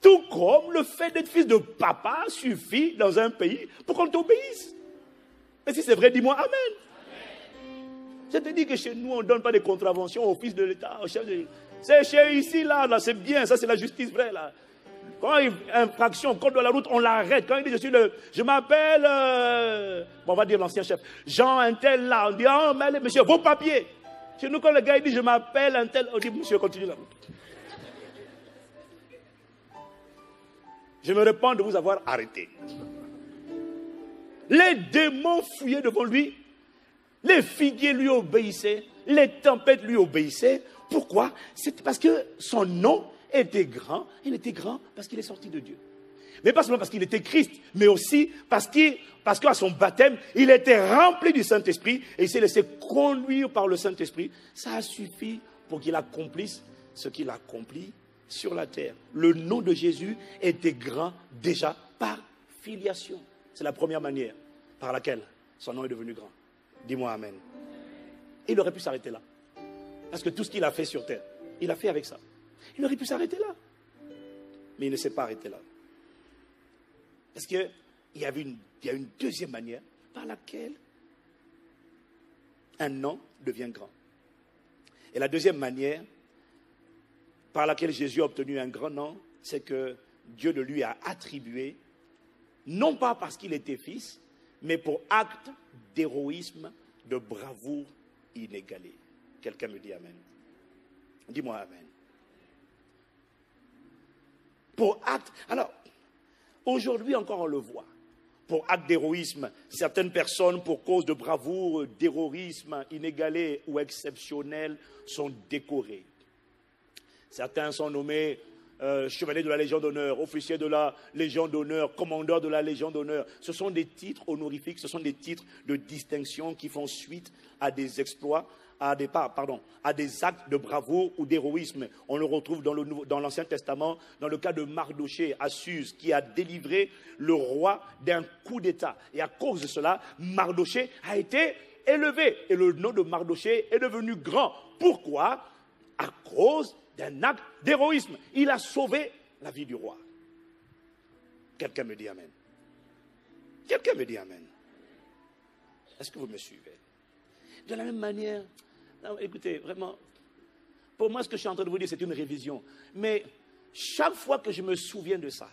Tout comme le fait d'être fils de papa suffit dans un pays pour qu'on t'obéisse. Mais si c'est vrai, dis-moi amen. Je te dis que chez nous, on ne donne pas des contraventions au fils de l'État, au chef de... C'est chez ici, là, c'est bien, ça c'est la justice vraie, là. Quand il y a une infraction, code de la route, on l'arrête. Quand il dit, je m'appelle, bon, on va dire l'ancien chef, Jean, un tel, là, on dit, oh, mais allez, monsieur, vos papiers. Chez nous, quand le gars il dit, je m'appelle un tel, on dit, monsieur, continue la route. Je me répands de vous avoir arrêté. Les démons fouillaient devant lui. Les figuiers lui obéissaient. Les tempêtes lui obéissaient. Pourquoi? C'est parce que son nom était grand. Il était grand parce qu'il est sorti de Dieu. Mais pas seulement parce qu'il était Christ, mais aussi parce qu'à son baptême, il était rempli du Saint-Esprit et il s'est laissé conduire par le Saint-Esprit. Ça a suffi pour qu'il accomplisse ce qu'il accomplit sur la terre. Le nom de Jésus était grand déjà par filiation. C'est la première manière par laquelle son nom est devenu grand. Dis-moi amen. Il aurait pu s'arrêter là. Parce que tout ce qu'il a fait sur terre, il a fait avec ça. Il aurait pu s'arrêter là. Mais il ne s'est pas arrêté là. Parce que il y a une deuxième manière par laquelle un nom devient grand. Et la deuxième manière par laquelle Jésus a obtenu un grand nom, c'est que Dieu le lui a attribué, non pas parce qu'il était fils, mais pour acte d'héroïsme, de bravoure inégalée. Quelqu'un me dit amen. Dis-moi amen. Pour acte. Alors, aujourd'hui encore on le voit. Pour acte d'héroïsme, certaines personnes, pour cause de bravoure, d'héroïsme inégalé ou exceptionnel, sont décorées. Certains sont nommés chevaliers de la Légion d'honneur, officiers de la Légion d'honneur, commandeurs de la Légion d'honneur. Ce sont des titres honorifiques, ce sont des titres de distinction qui font suite à des exploits, à des actes de bravoure ou d'héroïsme. On le retrouve dans l'Ancien Testament, dans le cas de Mardochée à Suse, qui a délivré le roi d'un coup d'État. Et à cause de cela, Mardochée a été élevé. Et le nom de Mardochée est devenu grand. Pourquoi? À cause d'un acte d'héroïsme. Il a sauvé la vie du roi. Quelqu'un me dit amen. Quelqu'un me dit amen. Est-ce que vous me suivez? De la même manière, non, écoutez, vraiment, pour moi, ce que je suis en train de vous dire, c'est une révision. Mais chaque fois que je me souviens de ça,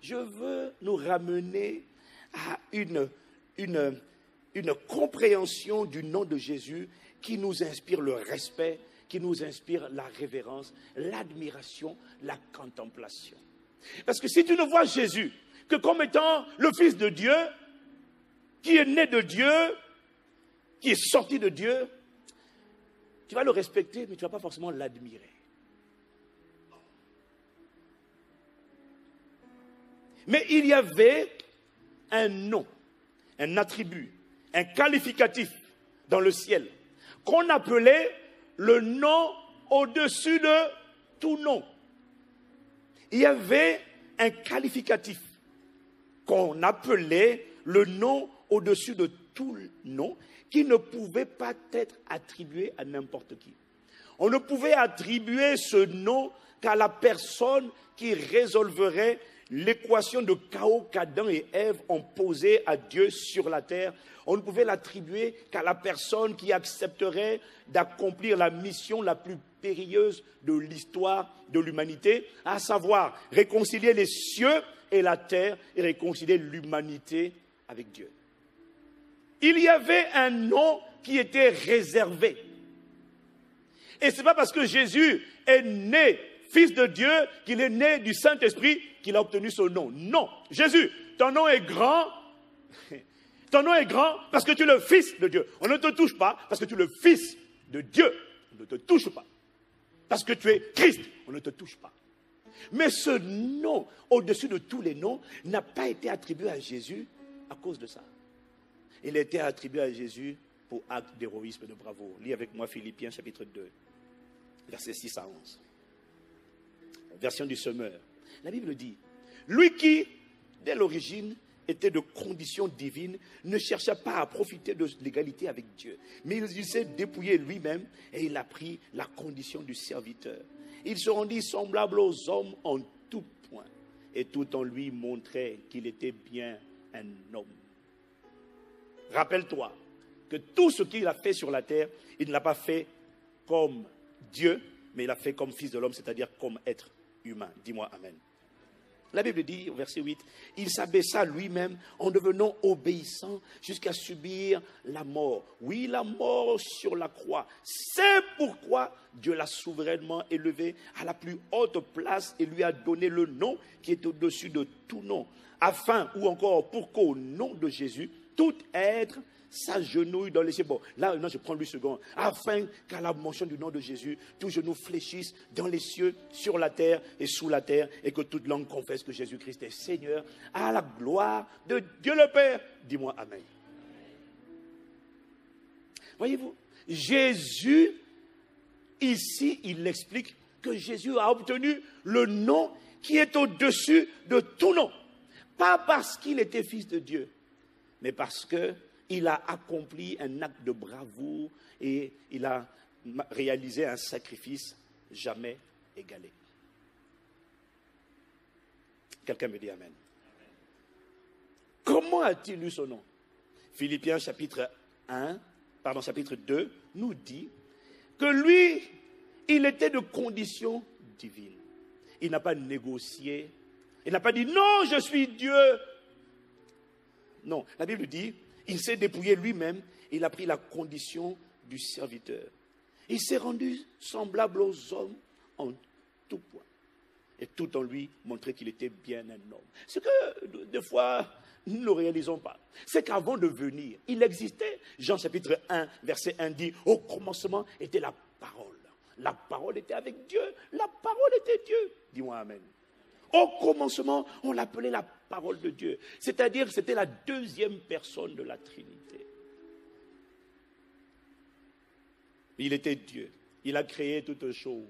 je veux nous ramener à une compréhension du nom de Jésus qui nous inspire le respect, qui nous inspire la révérence, l'admiration, la contemplation. Parce que si tu ne vois Jésus que comme étant le Fils de Dieu, qui est né de Dieu, qui est sorti de Dieu, tu vas le respecter, mais tu ne vas pas forcément l'admirer. Mais il y avait un nom, un attribut, un qualificatif dans le ciel qu'on appelait le nom au-dessus de tout nom. Il y avait un qualificatif qu'on appelait le nom au-dessus de tout nom qui ne pouvait pas être attribué à n'importe qui. On ne pouvait attribuer ce nom qu'à la personne qui résolverait l'équation de chaos qu'Adam et Ève ont posée à Dieu sur la terre. On ne pouvait l'attribuer qu'à la personne qui accepterait d'accomplir la mission la plus périlleuse de l'histoire de l'humanité, à savoir réconcilier les cieux et la terre et réconcilier l'humanité avec Dieu. Il y avait un nom qui était réservé. Et ce n'est pas parce que Jésus est né Fils de Dieu, qu'il est né du Saint-Esprit, qu'il a obtenu ce nom. Non. Jésus, ton nom est grand. Ton nom est grand parce que tu es le Fils de Dieu. On ne te touche pas parce que tu es le Fils de Dieu. On ne te touche pas. Parce que tu es Christ. On ne te touche pas. Mais ce nom, au-dessus de tous les noms, n'a pas été attribué à Jésus à cause de ça. Il a été attribué à Jésus pour acte d'héroïsme et de bravoure. Lis avec moi Philippiens chapitre 2, versets 6 à 11. Version du Semeur. La Bible dit, lui qui, dès l'origine, était de condition divine, ne chercha pas à profiter de l'égalité avec Dieu. Mais il s'est dépouillé lui-même et il a pris la condition du serviteur. Il se rendit semblable aux hommes en tout point. Et tout en lui montrait qu'il était bien un homme. Rappelle-toi que tout ce qu'il a fait sur la terre, il ne l'a pas fait comme Dieu, mais il l'a fait comme fils de l'homme, c'est-à-dire comme être humain. Dis-moi amen. La Bible dit, au verset 8, il s'abaissa lui-même en devenant obéissant jusqu'à subir la mort. Oui, la mort sur la croix. C'est pourquoi Dieu l'a souverainement élevé à la plus haute place et lui a donné le nom qui est au-dessus de tout nom. Afin, ou encore pour qu'au nom de Jésus, tout être s'agenouille dans les cieux. Bon, là, maintenant, je prends 8 secondes. Afin qu'à la mention du nom de Jésus, tout genou fléchisse dans les cieux, sur la terre et sous la terre, et que toute langue confesse que Jésus-Christ est Seigneur, à la gloire de Dieu le Père. Dis-moi amen. Voyez-vous, Jésus, ici, il explique que Jésus a obtenu le nom qui est au-dessus de tout nom. Pas parce qu'il était fils de Dieu, mais parce qu'il a accompli un acte de bravoure et il a réalisé un sacrifice jamais égalé. Quelqu'un me dit amen. comment a-t-il eu son nom? Philippiens chapitre 2 nous dit que lui, il était de condition divine. Il n'a pas négocié. Il n'a pas dit, non, je suis Dieu. Non, la Bible dit, il s'est dépouillé lui-même. Il a pris la condition du serviteur. Il s'est rendu semblable aux hommes en tout point. Et tout en lui montrer qu'il était bien un homme. Ce que, des fois, nous ne réalisons pas. C'est qu'avant de venir, il existait. Jean chapitre 1, verset 1 dit, au commencement était la parole. La parole était avec Dieu. La parole était Dieu. Dis-moi amen. Au commencement, on l'appelait la parole de Dieu. C'est-à-dire que c'était la deuxième personne de la Trinité. Il était Dieu. Il a créé toutes choses.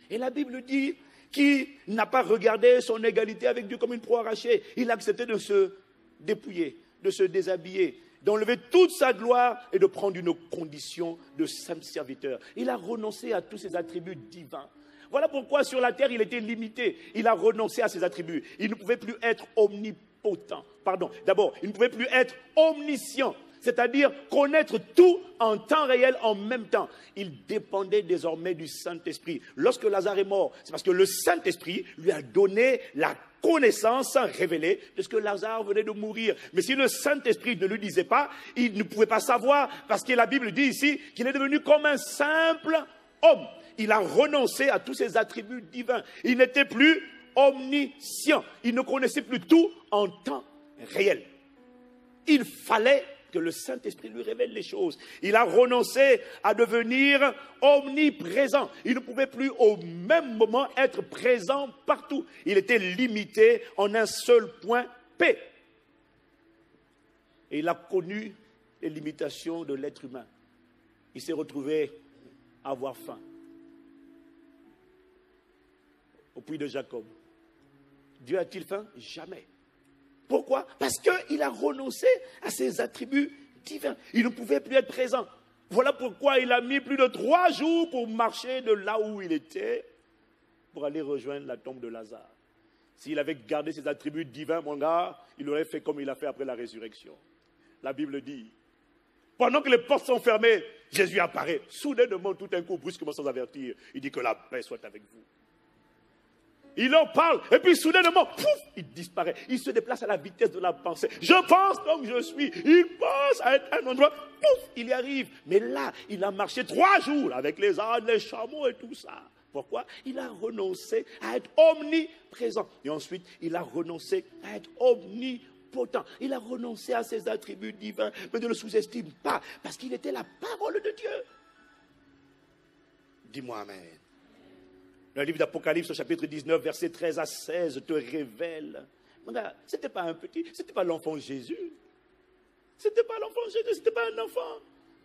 Et la Bible dit qu'il n'a pas regardé son égalité avec Dieu comme une proie arrachée. Il a accepté de se dépouiller, de se déshabiller, d'enlever toute sa gloire et de prendre une condition de simple serviteur. Il a renoncé à tous ses attributs divins. Voilà pourquoi sur la terre il était limité. Il a renoncé à ses attributs. Il ne pouvait plus être omnipotent. D'abord, il ne pouvait plus être omniscient. C'est-à-dire connaître tout en temps réel, en même temps. Il dépendait désormais du Saint-Esprit. Lorsque Lazare est mort, c'est parce que le Saint-Esprit lui a donné la connaissance révélée de ce que Lazare venait de mourir. Mais si le Saint-Esprit ne lui disait pas, il ne pouvait pas savoir, parce que la Bible dit ici qu'il est devenu comme un simple homme. Il a renoncé à tous ses attributs divins. Il n'était plus omniscient. Il ne connaissait plus tout en temps réel. Il fallait que le Saint-Esprit lui révèle les choses. Il a renoncé à devenir omniprésent. Il ne pouvait plus au même moment être présent partout. Il était limité en un seul point, paix. Et il a connu les limitations de l'être humain. Il s'est retrouvé à avoir faim. Au puits de Jacob. Dieu a-t-il faim? Jamais. Pourquoi? Parce qu'il a renoncé à ses attributs divins. Il ne pouvait plus être présent. Voilà pourquoi il a mis plus de 3 jours pour marcher de là où il était pour aller rejoindre la tombe de Lazare. S'il avait gardé ses attributs divins, mon gars, il aurait fait comme il a fait après la résurrection. La Bible dit, pendant que les portes sont fermées, Jésus apparaît. Soudainement, tout un coup, brusquement, sans avertir, il dit que la paix soit avec vous. Il en parle, et puis soudainement, pouf, il disparaît. Il se déplace à la vitesse de la pensée. Je pense comme je suis. Il pense à être un endroit, pouf, il y arrive. Mais là, il a marché 3 jours avec les ânes, les chameaux et tout ça. Pourquoi? Il a renoncé à être omniprésent. Et ensuite, il a renoncé à être omnipotent. Il a renoncé à ses attributs divins. Mais ne le sous-estime pas, parce qu'il était la parole de Dieu. Dis-moi amen. Le livre d'Apocalypse, au chapitre 19, versets 13 à 16, te révèle. Ce n'était pas un petit, ce n'était pas l'enfant Jésus. Ce n'était pas l'enfant Jésus, ce n'était pas un enfant.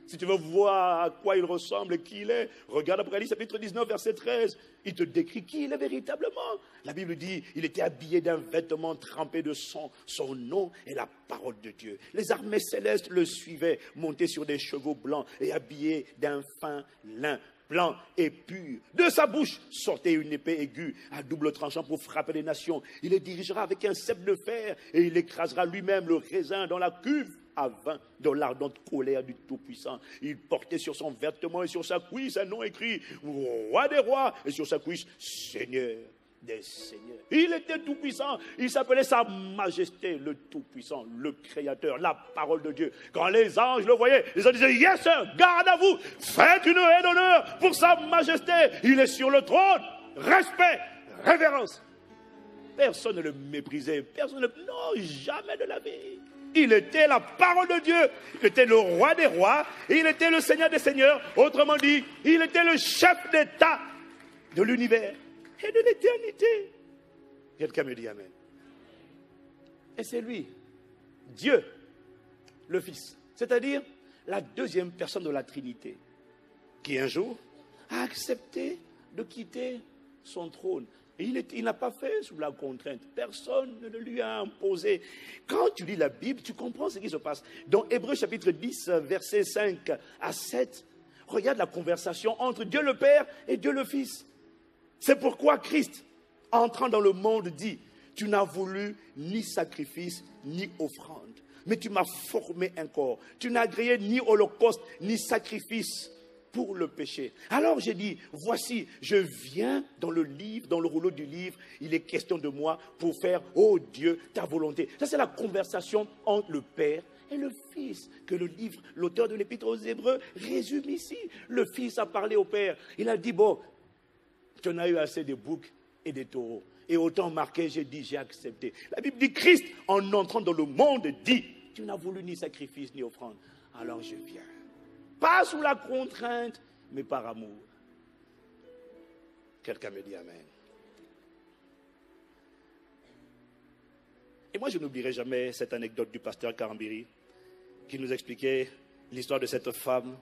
Si tu veux voir à quoi il ressemble et qui il est, regarde Apocalypse, chapitre 19, verset 13. Il te décrit qui il est véritablement. La Bible dit, il était habillé d'un vêtement trempé de sang. Son nom est la parole de Dieu. Les armées célestes le suivaient, montés sur des chevaux blancs et habillés d'un fin lin blanc et pur. De sa bouche sortait une épée aiguë à double tranchant pour frapper les nations. Il les dirigera avec un cep de fer et il écrasera lui-même le raisin dans la cuve à vin, dans l'ardente colère du Tout-Puissant. Il portait sur son vêtement et sur sa cuisse un nom écrit Roi des rois et sur sa cuisse Seigneur des seigneurs. Il était tout-puissant. Il s'appelait Sa Majesté, le Tout-Puissant, le Créateur, la parole de Dieu. Quand les anges le voyaient, les anges disaient, yes sir, garde à vous, faites une haie d'honneur pour Sa Majesté. Il est sur le trône. Respect, révérence. Personne ne le méprisait. Personne ne... Non, jamais de la vie. Il était la parole de Dieu. Il était le roi des rois. Il était le Seigneur des seigneurs. Autrement dit, il était le chef d'État de l'univers et de l'éternité. Quelqu'un me dit amen. Et c'est lui, Dieu, le Fils, c'est-à-dire la deuxième personne de la Trinité, qui un jour a accepté de quitter son trône. Et il n'a pas fait sous la contrainte. Personne ne lui a imposé. Quand tu lis la Bible, tu comprends ce qui se passe. Dans Hébreux chapitre 10, versets 5 à 7, regarde la conversation entre Dieu le Père et Dieu le Fils. C'est pourquoi Christ, entrant dans le monde, dit, Tu n'as voulu ni sacrifice, ni offrande. Mais tu m'as formé un corps. Tu n'as agréé ni holocauste, ni sacrifice pour le péché. Alors j'ai dit, voici, je viens dans le livre, dans le rouleau du livre, il est question de moi pour faire, oh Dieu, ta volonté. Ça, c'est la conversation entre le Père et le Fils, que le livre, l'auteur de l'Épître aux Hébreux, résume ici. Le Fils a parlé au Père. Il a dit, bon, tu en as eu assez de boucs et des taureaux. Et autant marqué, j'ai dit, j'ai accepté. La Bible dit, Christ, en entrant dans le monde, dit, tu n'as voulu ni sacrifice ni offrande. Alors je viens. Pas sous la contrainte, mais par amour. Quelqu'un me dit Amen. Et moi, je n'oublierai jamais cette anecdote du pasteur Karambiri qui nous expliquait l'histoire de cette femme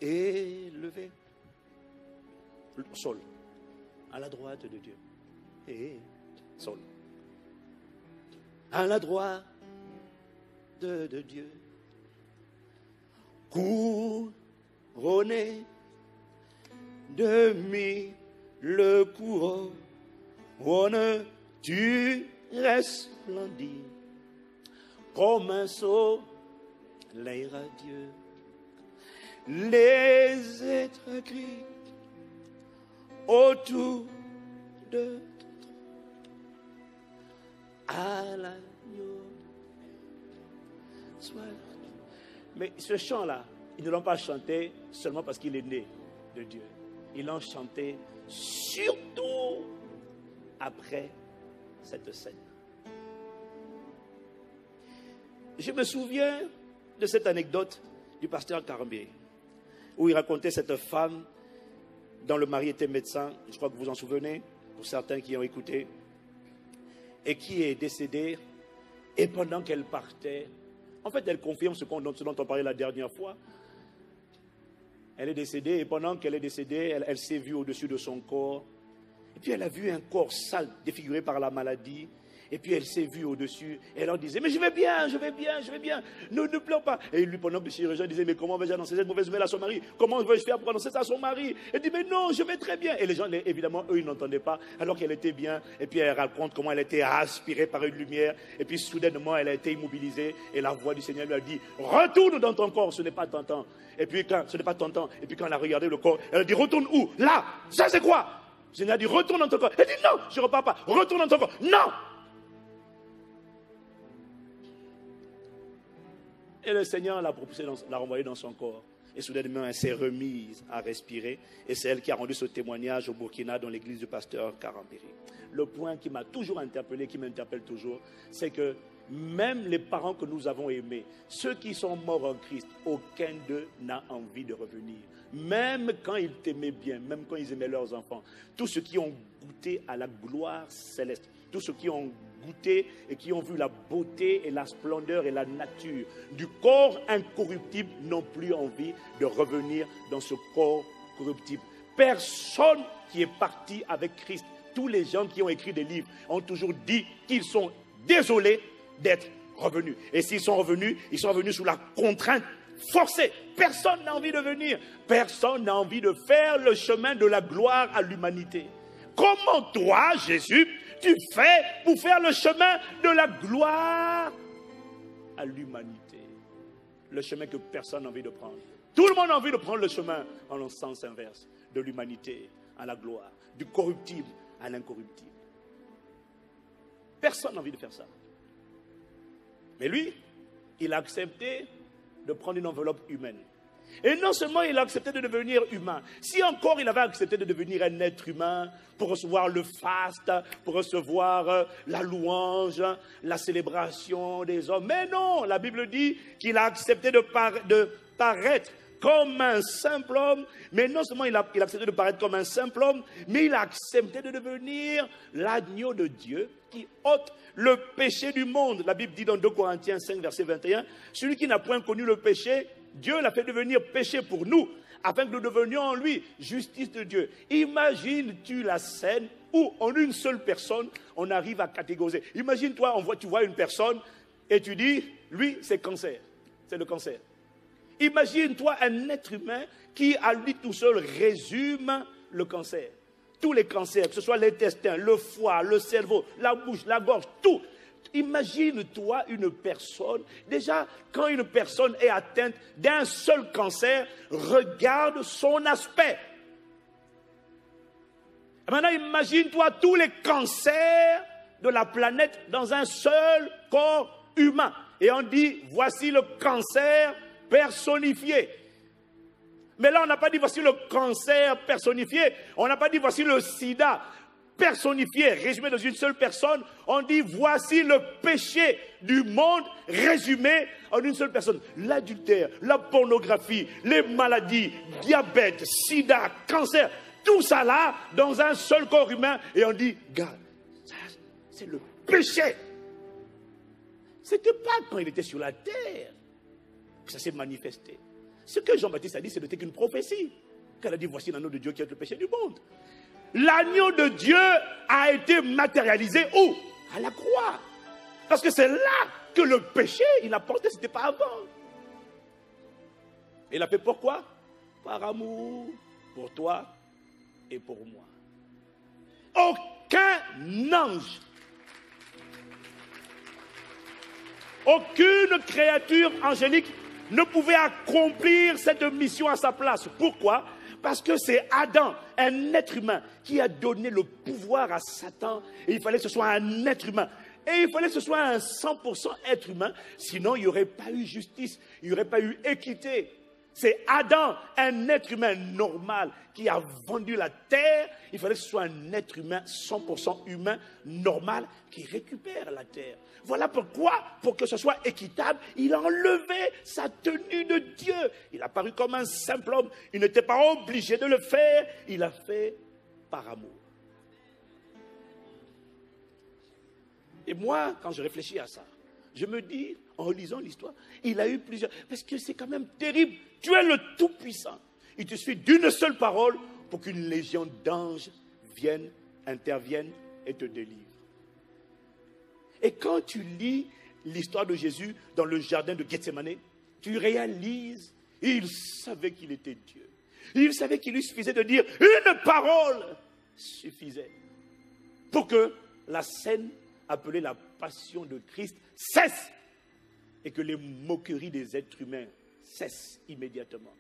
élevée au sol, à la droite de Dieu. Et sol. À la droite de Dieu. Couronné de mille couronnes, tu resplendis comme un soleil radieux. Les êtres crient autour de à l'agneau. Mais ce chant-là, ils ne l'ont pas chanté seulement parce qu'il est né de Dieu. Ils l'ont chanté surtout après cette scène. Je me souviens de cette anecdote du pasteur Karambiri, où il racontait cette femme dont le mari était médecin, je crois que vous vous en souvenez, pour certains qui ont écouté, et qui est décédée, et pendant qu'elle partait, en fait elle confirme ce dont on parlait la dernière fois, elle est décédée, et pendant qu'elle est décédée, elle s'est vue au-dessus de son corps, et puis elle a vu un corps sale, défiguré par la maladie, et puis elle s'est vue au-dessus, et elle leur disait, mais je vais bien, ne pleure pas. Et lui, pendant que le chirurgien disait, mais comment vais-je annoncer cette mauvaise nouvelle à son mari? Comment vais-je faire pour annoncer ça à son mari? Elle dit, mais non, je vais très bien. Et les gens, évidemment, eux, ils n'entendaient pas, alors qu'elle était bien, et puis elle raconte comment elle était aspirée par une lumière, et puis soudainement, elle a été immobilisée, et la voix du Seigneur lui a dit, retourne dans ton corps, ce n'est pas ton temps. Et puis quand, ce n'est pas ton temps, et puis quand elle a regardé le corps, elle a dit, retourne où? Là, ça c'est quoi? Le Seigneur a dit, retourne dans ton corps. Elle dit, non, je ne repars pas, retourne dans ton corps. Non! Et le Seigneur l'a propulsé, l'a renvoyé dans son corps. Et soudainement, elle s'est remise à respirer. Et c'est elle qui a rendu ce témoignage au Burkina, dans l'église du pasteur Karambiri. Le point qui m'a toujours interpellé, qui m'interpelle toujours, c'est que même les parents que nous avons aimés, ceux qui sont morts en Christ, aucun d'eux n'a envie de revenir. Même quand ils t'aimaient bien, même quand ils aimaient leurs enfants, tous ceux qui ont goûté à la gloire céleste, tous ceux qui ont goûté et qui ont vu la beauté et la splendeur et la nature du corps incorruptible n'ont plus envie de revenir dans ce corps corruptible. Personne qui est parti avec Christ, tous les gens qui ont écrit des livres ont toujours dit qu'ils sont désolés d'être revenus. Et s'ils sont revenus, ils sont revenus sous la contrainte forcée. Personne n'a envie de venir. Personne n'a envie de faire le chemin de la gloire à l'humanité. Comment toi, Jésus, tu fais pour faire le chemin de la gloire à l'humanité? Le chemin que personne n'a envie de prendre. Tout le monde a envie de prendre le chemin en le sens inverse, de l'humanité à la gloire, du corruptible à l'incorruptible. Personne n'a envie de faire ça. Mais lui, il a accepté de prendre une enveloppe humaine. Et non seulement il a accepté de devenir humain, si encore il avait accepté de devenir un être humain pour recevoir le faste, pour recevoir la louange, la célébration des hommes. Mais non, la Bible dit qu'il a accepté de paraître comme un simple homme. Mais non seulement il a accepté de paraître comme un simple homme, mais il a accepté de devenir l'agneau de Dieu qui ôte le péché du monde. La Bible dit dans 2 Corinthiens 5, verset 21, celui qui n'a point connu le péché, Dieu l'a fait devenir péché pour nous, afin que nous devenions en lui justice de Dieu. Imagines-tu la scène où, en une seule personne, on arrive à catégoriser. Imagine-toi, tu vois une personne et tu dis, lui, c'est cancer. C'est le cancer. Imagine-toi un être humain qui, à lui tout seul, résume le cancer. tous les cancers, que ce soit l'intestin, le foie, le cerveau, la bouche, la gorge, tout. Imagine-toi une personne, déjà quand une personne est atteinte d'un seul cancer, regarde son aspect. Maintenant imagine-toi tous les cancers de la planète dans un seul corps humain. Et on dit, voici le cancer personnifié. Mais là on n'a pas dit voici le cancer personnifié, on n'a pas dit voici le sida personnifié, résumé dans une seule personne. On dit voici le péché du monde résumé en une seule personne. L'adultère, la pornographie, les maladies, diabète, sida, cancer, tout ça là dans un seul corps humain. Et on dit, regarde, c'est le péché. C'était pas quand il était sur la terre que ça s'est manifesté. Ce que Jean-Baptiste a dit, c'était qu'une prophétie. Quand il a dit, voici l'agneau de Dieu qui ôte le péché du monde. L'agneau de Dieu a été matérialisé où? À la croix. Parce que c'est là que le péché, il a porté, ce n'était pas avant. Il a fait pourquoi? Par amour pour toi et pour moi. Aucun ange, aucune créature angélique ne pouvait accomplir cette mission à sa place. Pourquoi? Parce que c'est Adam, un être humain, qui a donné le pouvoir à Satan. Et il fallait que ce soit un être humain. Et il fallait que ce soit un 100% être humain. Sinon, il n'y aurait pas eu justice, il n'y aurait pas eu équité. C'est Adam, un être humain normal, qui a vendu la terre. Il fallait que ce soit un être humain, 100% humain, normal, qui récupère la terre. Voilà pourquoi, pour que ce soit équitable, il a enlevé sa tenue de Dieu. Il a paru comme un simple homme. Il n'était pas obligé de le faire. Il l'a fait par amour. Et moi, quand je réfléchis à ça, je me dis, en lisant l'histoire, il a eu plusieurs... Parce que c'est quand même terrible. Tu es le Tout-Puissant. Il te suffit d'une seule parole pour qu'une légion d'anges vienne, intervienne et te délivre. Et quand tu lis l'histoire de Jésus dans le jardin de Gethsémane, tu réalises, il savait qu'il était Dieu. Il savait qu'il lui suffisait de dire une parole suffisait pour que la scène appelée la passion de Christ cesse et que les moqueries des êtres humains cessent immédiatement.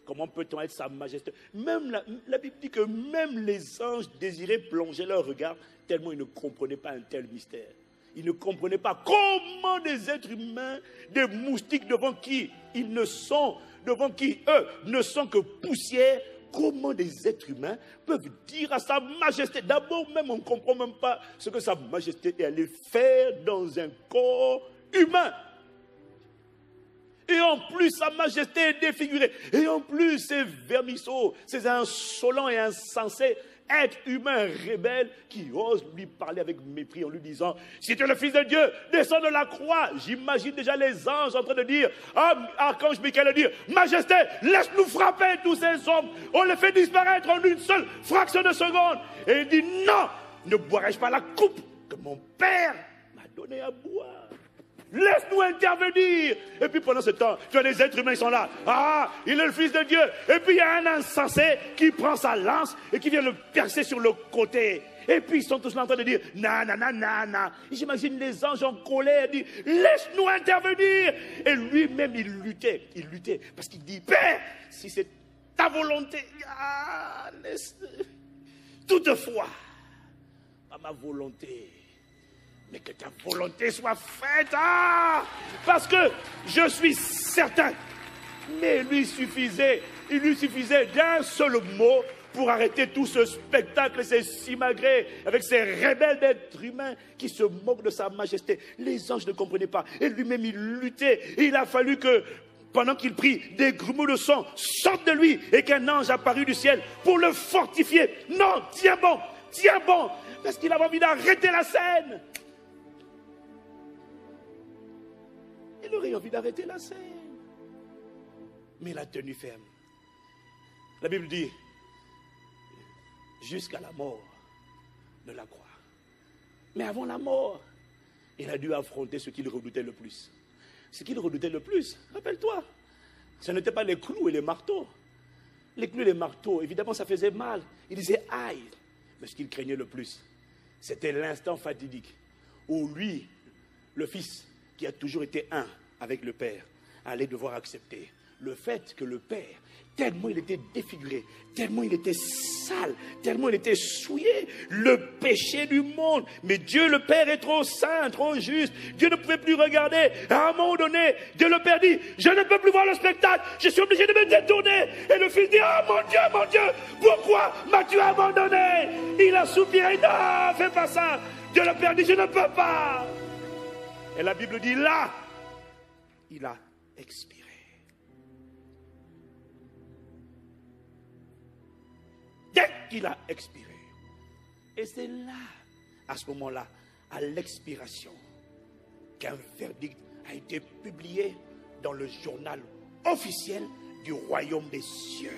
Comment peut-on être sa majesté? Même la Bible dit que même les anges désiraient plonger leur regard tellement ils ne comprenaient pas un tel mystère. Ils ne comprenaient pas comment des êtres humains, des moustiques devant qui ils ne sont, devant qui eux ne sont que poussière, comment des êtres humains peuvent dire à sa majesté, d'abord même on ne comprend même pas ce que sa majesté est allée faire dans un corps humain. Et en plus, sa majesté est défigurée. Et en plus, ces vermisseaux, ces insolents et insensés êtres humains rebelles qui osent lui parler avec mépris en lui disant « Si tu es le Fils de Dieu, descends de la croix ». J'imagine déjà les anges en train de dire, archange Michael dire « Majesté, laisse-nous frapper tous ces hommes. On les fait disparaître en une seule fraction de seconde. » Et il dit « Non, ne boirai-je pas la coupe que mon Père m'a donnée à boire ? Laisse-nous intervenir. » Et puis pendant ce temps, tu as des êtres humains qui sont là. Ah, il est le Fils de Dieu. Et puis il y a un insensé qui prend sa lance et qui vient le percer sur le côté. Et puis ils sont tous là en train de dire na na na na na. J'imagine les anges en colère dit laisse-nous intervenir. Et lui-même il luttait parce qu'il dit Père, si c'est ta volonté, laisse. Toutefois, pas ma volonté, mais que ta volonté soit faite. Parce que je suis certain, mais il lui suffisait d'un seul mot pour arrêter tout ce spectacle, ces simagrées, avec ces rebelles d'êtres humains qui se moquent de sa majesté. Les anges ne comprenaient pas. Et lui-même, il luttait. Et il a fallu que, pendant qu'il prie, des grumeaux de sang sortent de lui et qu'un ange apparut du ciel pour le fortifier. Non, tiens bon, parce qu'il avait envie d'arrêter la scène. Il aurait envie d'arrêter la scène. Mais il a tenu ferme. La Bible dit, jusqu'à la mort de la croix. Mais avant la mort, il a dû affronter ce qu'il redoutait le plus. Ce qu'il redoutait le plus, rappelle-toi, ce n'était pas les clous et les marteaux. Les clous et les marteaux, évidemment, ça faisait mal. Il disait, aïe, Mais ce qu'il craignait le plus, c'était l'instant fatidique où lui, le Fils, qui a toujours été un avec le Père, allait devoir accepter le fait que le Père, tellement il était défiguré, tellement il était sale, tellement il était souillé, le péché du monde. Mais Dieu le Père est trop saint, trop juste. Dieu ne pouvait plus regarder. À un moment donné, Dieu le Père dit, je ne peux plus voir le spectacle, je suis obligé de me détourner. Et le Fils dit, oh mon Dieu, pourquoi m'as-tu abandonné? Il a soupiré, non, fais pas ça. Dieu le Père dit, je ne peux pas. Et la Bible dit, là, il a expiré. Dès qu'il a expiré. Et c'est là, à ce moment-là, à l'expiration, qu'un verdict a été publié dans le journal officiel du royaume des cieux.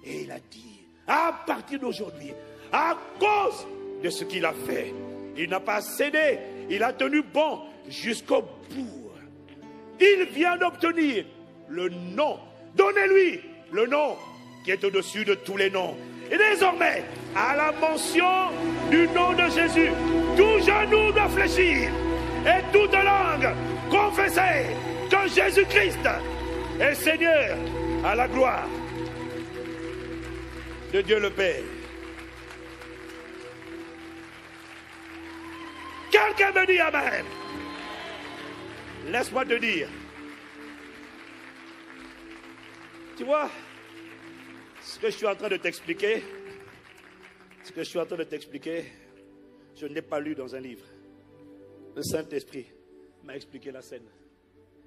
Et il a dit, à partir d'aujourd'hui, à cause de ce qu'il a fait, il n'a pas cédé, il a tenu bon jusqu'au bout. Il vient d'obtenir le nom. Donnez-lui le nom qui est au-dessus de tous les noms. Et désormais, à la mention du nom de Jésus, tout genou doit fléchir et toute langue confesser que Jésus-Christ est Seigneur, à la gloire de Dieu le Père. Quelqu'un me dit amen. Laisse-moi te dire. Tu vois, ce que je suis en train de t'expliquer, je ne l'ai pas lu dans un livre. Le Saint-Esprit m'a expliqué la scène.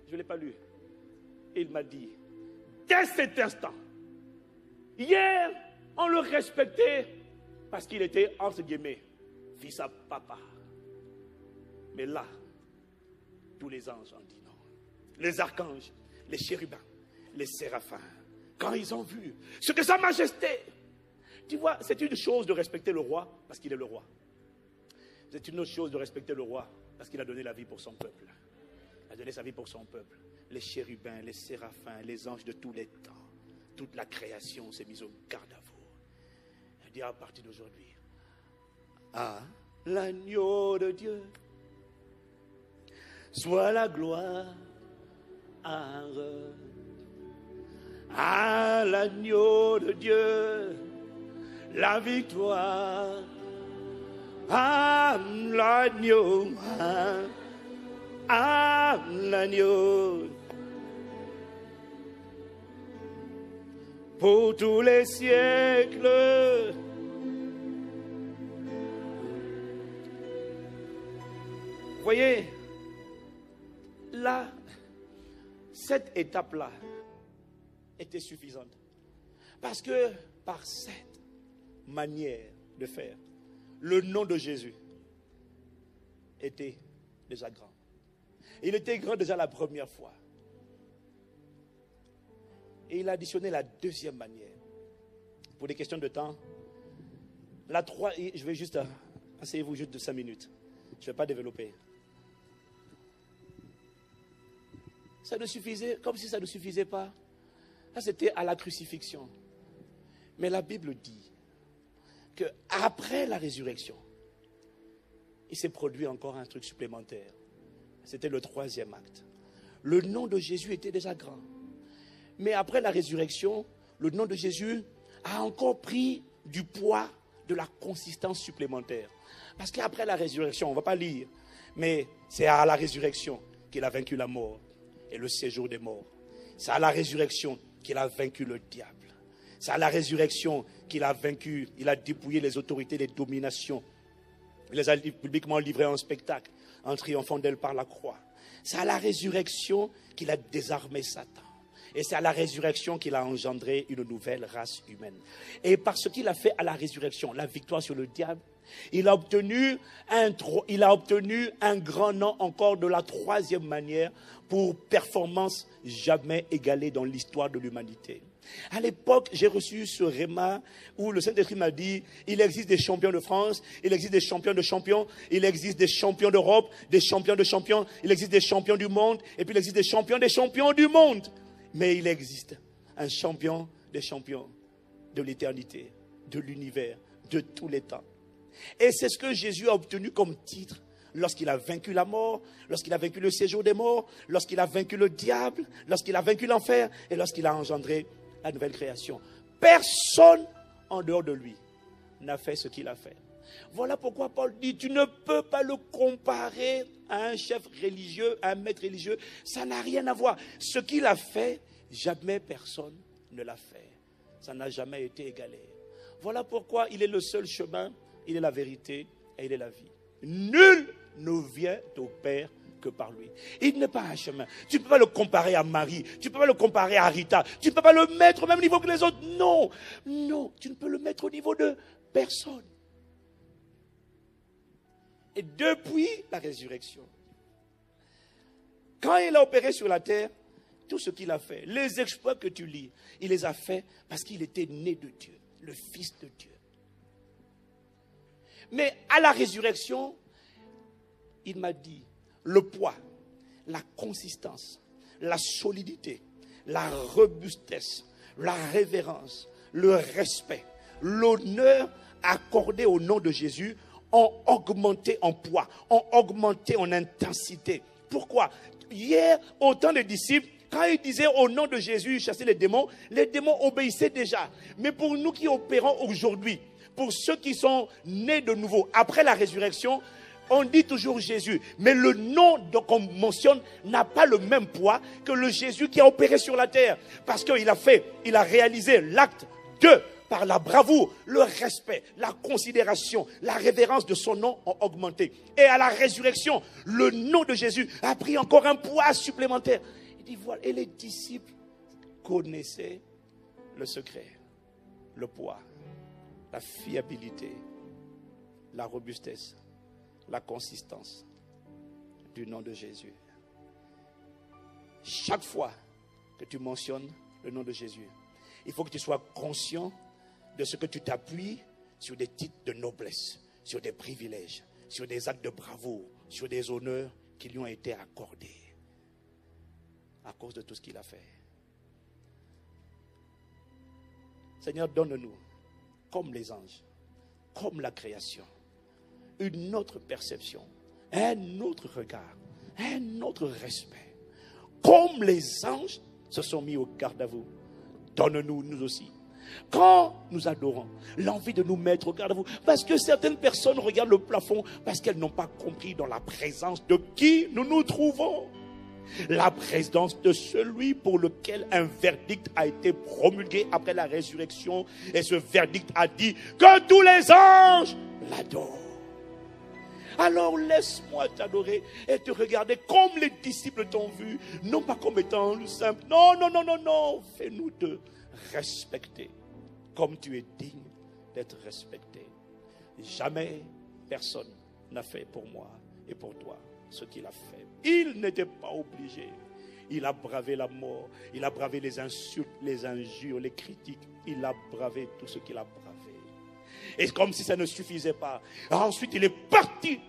Je ne l'ai pas lu. Il m'a dit, dès cet instant, hier, on le respectait parce qu'il était, entre guillemets, fils à papa. Mais là, tous les anges ont dit non. Les archanges, les chérubins, les séraphins, quand ils ont vu ce que sa majesté, tu vois, c'est une chose de respecter le roi parce qu'il est le roi. C'est une autre chose de respecter le roi parce qu'il a donné la vie pour son peuple. Il a donné sa vie pour son peuple. Les chérubins, les séraphins, les anges de tous les temps, toute la création s'est mise au garde à vous. Il dit à partir d'aujourd'hui, à l'agneau de Dieu, soit la gloire, à l'agneau de Dieu, la victoire, à l'agneau, à l'agneau, pour tous les siècles. Vous voyez, là, cette étape-là était suffisante. Parce que par cette manière de faire, le nom de Jésus était déjà grand. Il était grand déjà la première fois. Et il a additionné la deuxième manière. Pour des questions de temps, je vais juste, asseyez-vous juste de 5 minutes. Je ne vais pas développer. Ça ne suffisait, comme si ça ne suffisait pas. Ça, c'était à la crucifixion. Mais la Bible dit qu'après la résurrection, il s'est produit encore un truc supplémentaire. C'était le 3e acte. Le nom de Jésus était déjà grand. Mais après la résurrection, le nom de Jésus a encore pris du poids, de la consistance supplémentaire. Parce qu'après la résurrection, on ne va pas lire, mais c'est à la résurrection qu'il a vaincu la mort et le séjour des morts. C'est à la résurrection qu'il a vaincu le diable. C'est à la résurrection qu'il a vaincu, il a dépouillé les autorités, les dominations. Il les a publiquement livrées en spectacle, en triomphant d'elles par la croix. C'est à la résurrection qu'il a désarmé Satan. Et c'est à la résurrection qu'il a engendré une nouvelle race humaine. Et parce qu'il a fait à la résurrection la victoire sur le diable, il a obtenu un grand nom encore de la 3e manière pour performance jamais égalée dans l'histoire de l'humanité. À l'époque, j'ai reçu ce réma où le Saint-Esprit m'a dit, il existe des champions de France, il existe des champions de champions, il existe des champions d'Europe, des champions de champions, il existe des champions du monde, et puis il existe des champions du monde. Mais il existe un champion des champions de l'éternité, de l'univers, de tous les temps. Et c'est ce que Jésus a obtenu comme titre lorsqu'il a vaincu la mort, lorsqu'il a vaincu le séjour des morts, lorsqu'il a vaincu le diable, lorsqu'il a vaincu l'enfer et lorsqu'il a engendré la nouvelle création. Personne en dehors de lui n'a fait ce qu'il a fait. Voilà pourquoi Paul dit, tu ne peux pas le comparer à un chef religieux, à un maître religieux. Ça n'a rien à voir. Ce qu'il a fait, jamais personne ne l'a fait. Ça n'a jamais été égalé. Voilà pourquoi il est le seul chemin, il est la vérité et il est la vie. Nul ne vient au Père que par lui. Il n'est pas un chemin. Tu ne peux pas le comparer à Marie. Tu ne peux pas le comparer à Rita. Tu ne peux pas le mettre au même niveau que les autres. Non, non, tu ne peux le mettre au niveau de personne. Et depuis la résurrection, quand il a opéré sur la terre, tout ce qu'il a fait, les exploits que tu lis, il les a fait parce qu'il était né de Dieu, le Fils de Dieu. Mais à la résurrection, il m'a dit, le poids, la consistance, la solidité, la robustesse, la révérence, le respect, l'honneur accordé au nom de Jésus ont augmenté en poids, ont augmenté en intensité. Pourquoi? Hier, au temps des disciples, quand ils disaient au nom de Jésus chasser les démons obéissaient déjà. Mais pour nous qui opérons aujourd'hui, pour ceux qui sont nés de nouveau après la résurrection, on dit toujours Jésus. Mais le nom qu'on mentionne n'a pas le même poids que le Jésus qui a opéré sur la terre. Parce qu'il a réalisé l'acte de par la bravoure, le respect, la considération, la révérence de son nom ont augmenté. Et à la résurrection, le nom de Jésus a pris encore un poids supplémentaire. Il dit voilà, et les disciples connaissaient le secret, le poids, la fiabilité, la robustesse, la consistance du nom de Jésus. Chaque fois que tu mentionnes le nom de Jésus, il faut que tu sois conscient de ce que tu t'appuies sur des titres de noblesse, sur des privilèges, sur des actes de bravoure, sur des honneurs qui lui ont été accordés à cause de tout ce qu'il a fait. Seigneur, donne-nous, comme les anges, comme la création, une autre perception, un autre regard, un autre respect. Comme les anges se sont mis au garde à vous, donne-nous, nous aussi. Quand nous adorons, l'envie de nous mettre au garde à vous, parce que certaines personnes regardent le plafond parce qu'elles n'ont pas compris dans la présence de qui nous nous trouvons. La présence de celui pour lequel un verdict a été promulgué après la résurrection. Et ce verdict a dit que tous les anges l'adorent. Alors laisse-moi t'adorer et te regarder comme les disciples t'ont vu, non pas comme étant le simple. Non, non, non, non, non. Fais-nous te respecter comme tu es digne d'être respecté. Jamais personne n'a fait pour moi et pour toi ce qu'il a fait. Il n'était pas obligé. Il a bravé la mort. Il a bravé les insultes, les injures, les critiques. Il a bravé tout ce qu'il a bravé. Et comme si ça ne suffisait pas. Ensuite, il est parti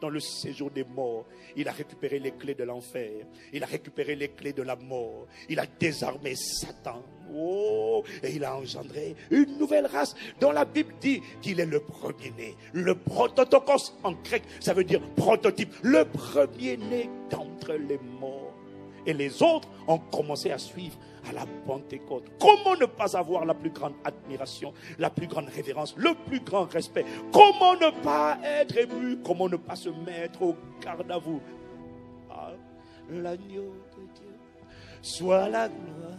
dans le séjour des morts. Il a récupéré les clés de l'enfer. Il a récupéré les clés de la mort. Il a désarmé Satan. Oh, et il a engendré une nouvelle race dont la Bible dit qu'il est le premier-né. Le prototokos en grec, ça veut dire prototype. Le premier-né d'entre les morts. Et les autres ont commencé à suivre à la Pentecôte. Comment ne pas avoir la plus grande admiration, la plus grande révérence, le plus grand respect? Comment ne pas être ému? Comment ne pas se mettre au garde à vous? Ah, l'agneau de Dieu, soit la gloire.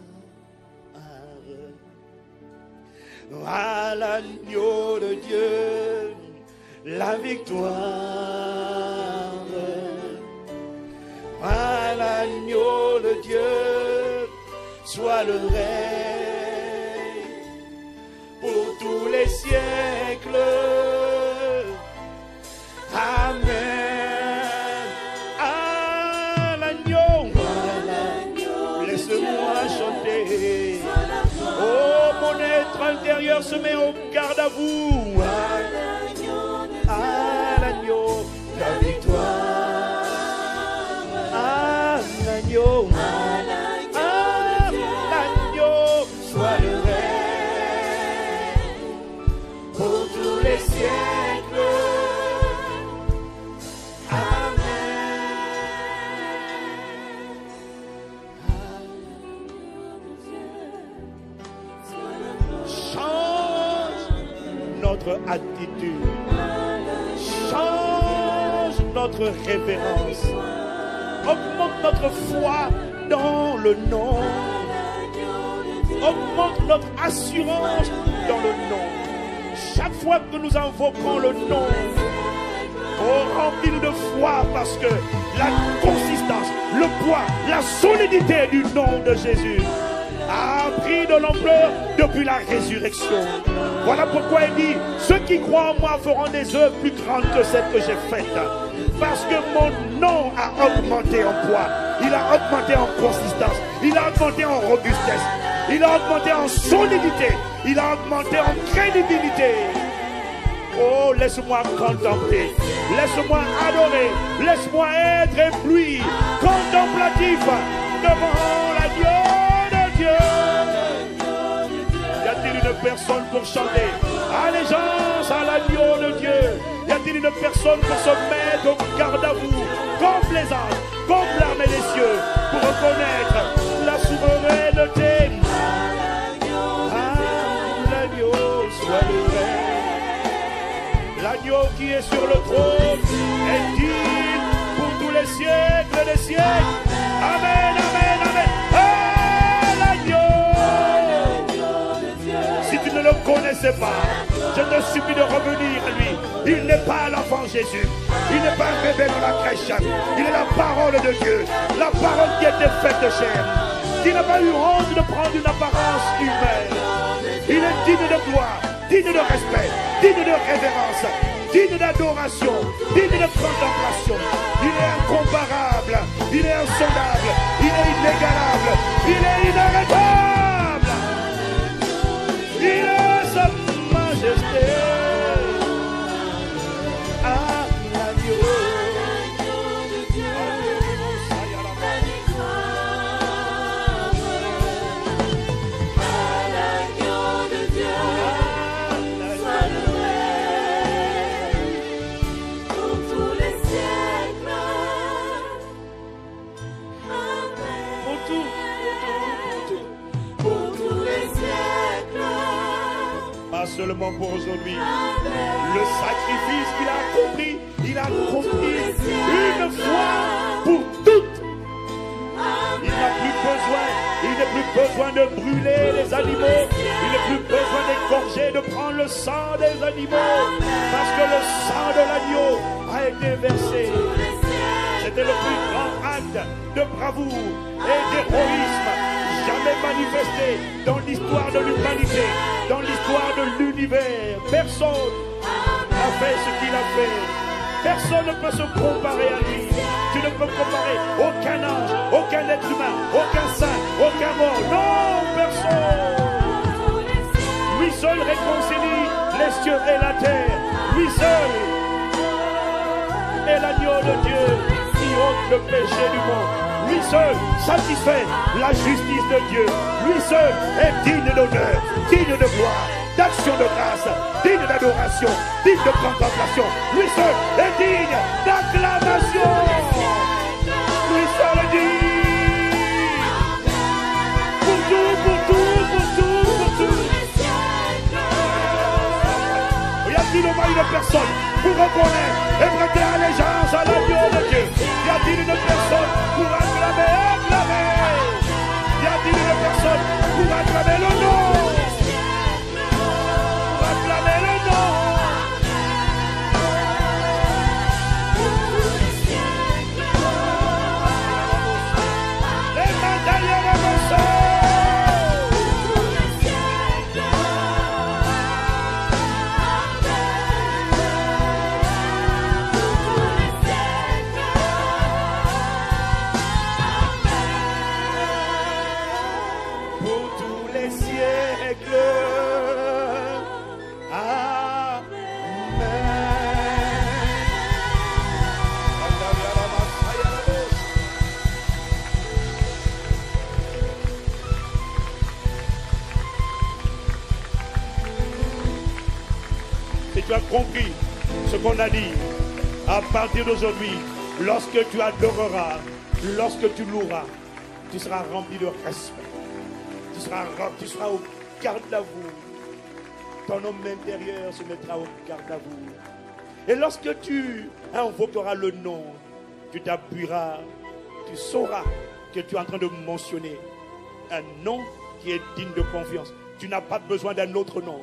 À l'agneau de Dieu, la victoire. À l'agneau de Dieu, soit le règne pour tous les siècles. Amen. À l'agneau, laisse-moi chanter. Oh, mon être intérieur se met au garde à vous. À l'agneau, la victoire. À l'agneau, soit le règne pour tous notre attitude. Change notre révérence. Augmente notre foi dans le nom. Augmente notre assurance dans le nom. Chaque fois que nous invoquons le nom, remplis-nous de foi parce que la consistance, le poids, la solidité du nom de Jésus a pris de l'ampleur depuis la résurrection. Voilà pourquoi il dit, ceux qui croient en moi feront des œuvres plus grandes que celles que j'ai faites. Parce que mon nom a augmenté en poids, il a augmenté en consistance, il a augmenté en robustesse, il a augmenté en solidité, il a augmenté en crédibilité. Oh, laisse-moi contempler, laisse-moi adorer, laisse-moi être ébloui, contemplatif devant l'agneau de Dieu. Y a-t-il une personne pour chanter allégeance à l'agneau de Dieu? Y a-t-il une personne pour se mettre au garde à vous, comme les anges, comme l'armée des cieux, pour reconnaître la souveraineté? L'agneau soit loué. L'agneau qui est sur le trône est digne pour tous les siècles des siècles. Amen, amen, amen. L'agneau. Si tu ne le connaissais pas, je te supplie de revenir à lui. Il n'est pas l'enfant Jésus. Il n'est pas un bébé dans la crèche. Il est la parole de Dieu. La parole qui était faite de chair. Qui n'a pas eu honte de prendre une apparence humaine. Il est digne de gloire, digne de respect, digne de révérence, digne d'adoration, digne de contemplation. Il est incomparable, il est insondable, il est inégalable, il est inarrêtable. Il est sa majesté. Seulement pour aujourd'hui. Le sacrifice qu'il a accompli, il a accompli une fois pour toutes. Il n'a plus besoin, il n'a plus besoin de brûler les animaux, il n'a plus besoin d'égorger, de prendre le sang des animaux, parce que le sang de l'agneau a été versé. C'était le plus grand acte de bravoure et d'héroïsme jamais manifesté dans l'histoire de l'humanité, dans l'histoire de l'univers. Personne n'a fait ce qu'il a fait. Personne ne peut se comparer à lui. Tu ne peux comparer aucun ange, aucun être humain, aucun saint, aucun mort. Non, personne. Lui seul réconcilie les cieux et la terre. Lui seul est l'agneau de Dieu qui ôte le péché du monde. Lui seul satisfait la justice de Dieu. Lui seul est digne d'honneur, digne de gloire, d'action de grâce, digne d'adoration, digne de contemplation. Lui seul est digne d'acclamation. Lui seul est digne. Pour tout, pour tout, pour tout, pour tout. Y a-t-il au moins une personne pour reconnaître et prêter allégeance à l'agneau de Dieu? Y a-t-il une personne pour acclamer, acclamer? Y a-t-il une personne pour acclamer le nom? Pour acclamer le nom. Les mains derrière le morceau. Tu as compris ce qu'on a dit. À partir d'aujourd'hui, lorsque tu adoreras, lorsque tu loueras, tu seras rempli de respect. Tu seras au garde à vous. ton homme intérieur se mettra au garde à vous. Et lorsque tu invoqueras le nom, tu t'appuieras, tu sauras que tu es en train de mentionner un nom qui est digne de confiance. Tu n'as pas besoin d'un autre nom.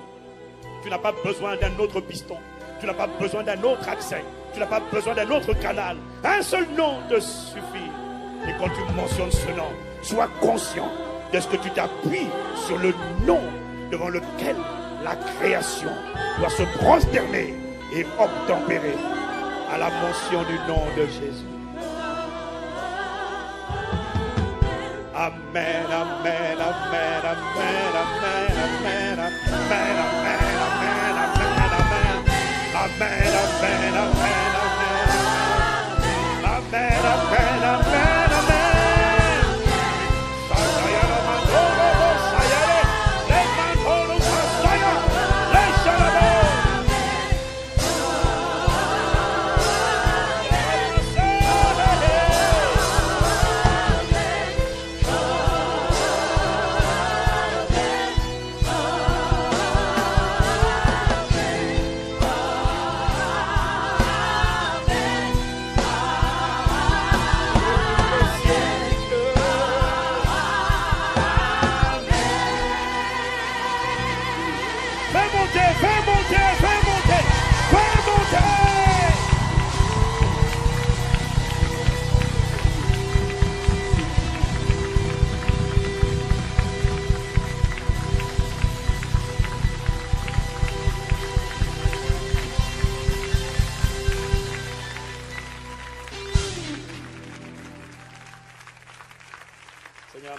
Tu n'as pas besoin d'un autre piston. Tu n'as pas besoin d'un autre accès. Tu n'as pas besoin d'un autre canal. Un seul nom te suffit. Et quand tu mentionnes ce nom, sois conscient de ce que tu t'appuies sur le nom devant lequel la création doit se prosterner et obtempérer à la mention du nom de Jésus. Amen, amen, amen, amen, amen, amen, amen, amen, amen, amen, amen, amen, amen, amen, amen.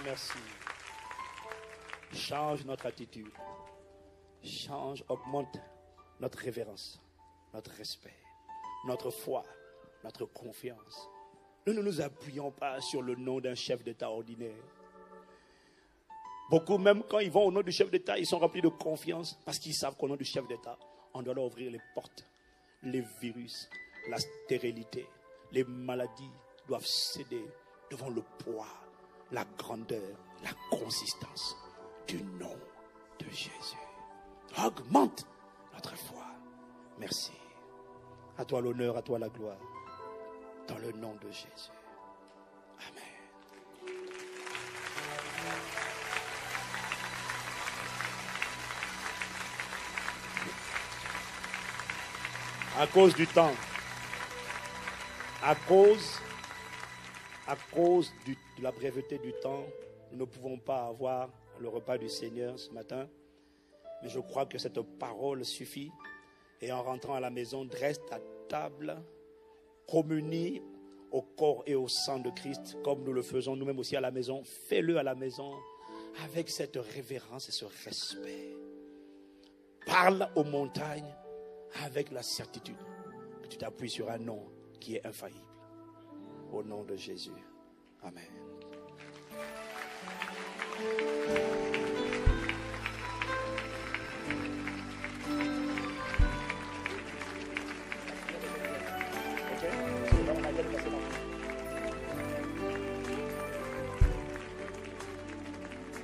Merci. Change notre attitude. Change, augmente notre révérence, notre respect, notre foi, notre confiance. Nous ne nous appuyons pas sur le nom d'un chef d'État ordinaire. Beaucoup, même quand ils vont au nom du chef d'État, ils sont remplis de confiance parce qu'ils savent qu'au nom du chef d'État, on doit leur ouvrir les portes. Les virus, la stérilité, les maladies doivent céder devant le poids, la grandeur, la consistance du nom de Jésus. Augmente notre foi. Merci. À toi l'honneur, à toi la gloire. Dans le nom de Jésus. Amen. À cause du temps, à cause de la breveté du temps, nous ne pouvons pas avoir le repas du Seigneur ce matin. Mais je crois que cette parole suffit. Et en rentrant à la maison, dresse ta table, communie au corps et au sang de Christ, comme nous le faisons nous-mêmes aussi à la maison. Fais-le à la maison avec cette révérence et ce respect. Parle aux montagnes avec la certitude que tu t'appuies sur un nom qui est infaillible. Au nom de Jésus. Amen.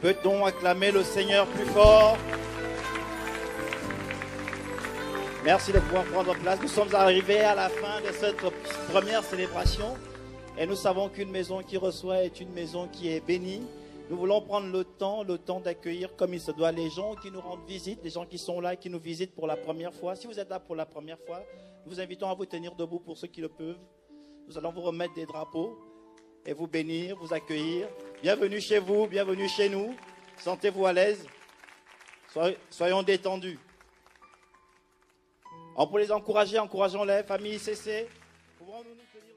Peut-on acclamer le Seigneur plus fort? Merci de pouvoir prendre place. Nous sommes arrivés à la fin de cette première célébration et nous savons qu'une maison qui reçoit est une maison qui est bénie. Nous voulons prendre le temps d'accueillir comme il se doit les gens qui nous rendent visite, les gens qui sont là et qui nous visitent pour la première fois. Si vous êtes là pour la première fois, nous vous invitons à vous tenir debout pour ceux qui le peuvent. Nous allons vous remettre des drapeaux et vous bénir, vous accueillir. Bienvenue chez vous, bienvenue chez nous. Sentez-vous à l'aise. Soyons détendus. On peut les encourager, encourageons-les. Famille ICC, pouvons-nous nous tenir...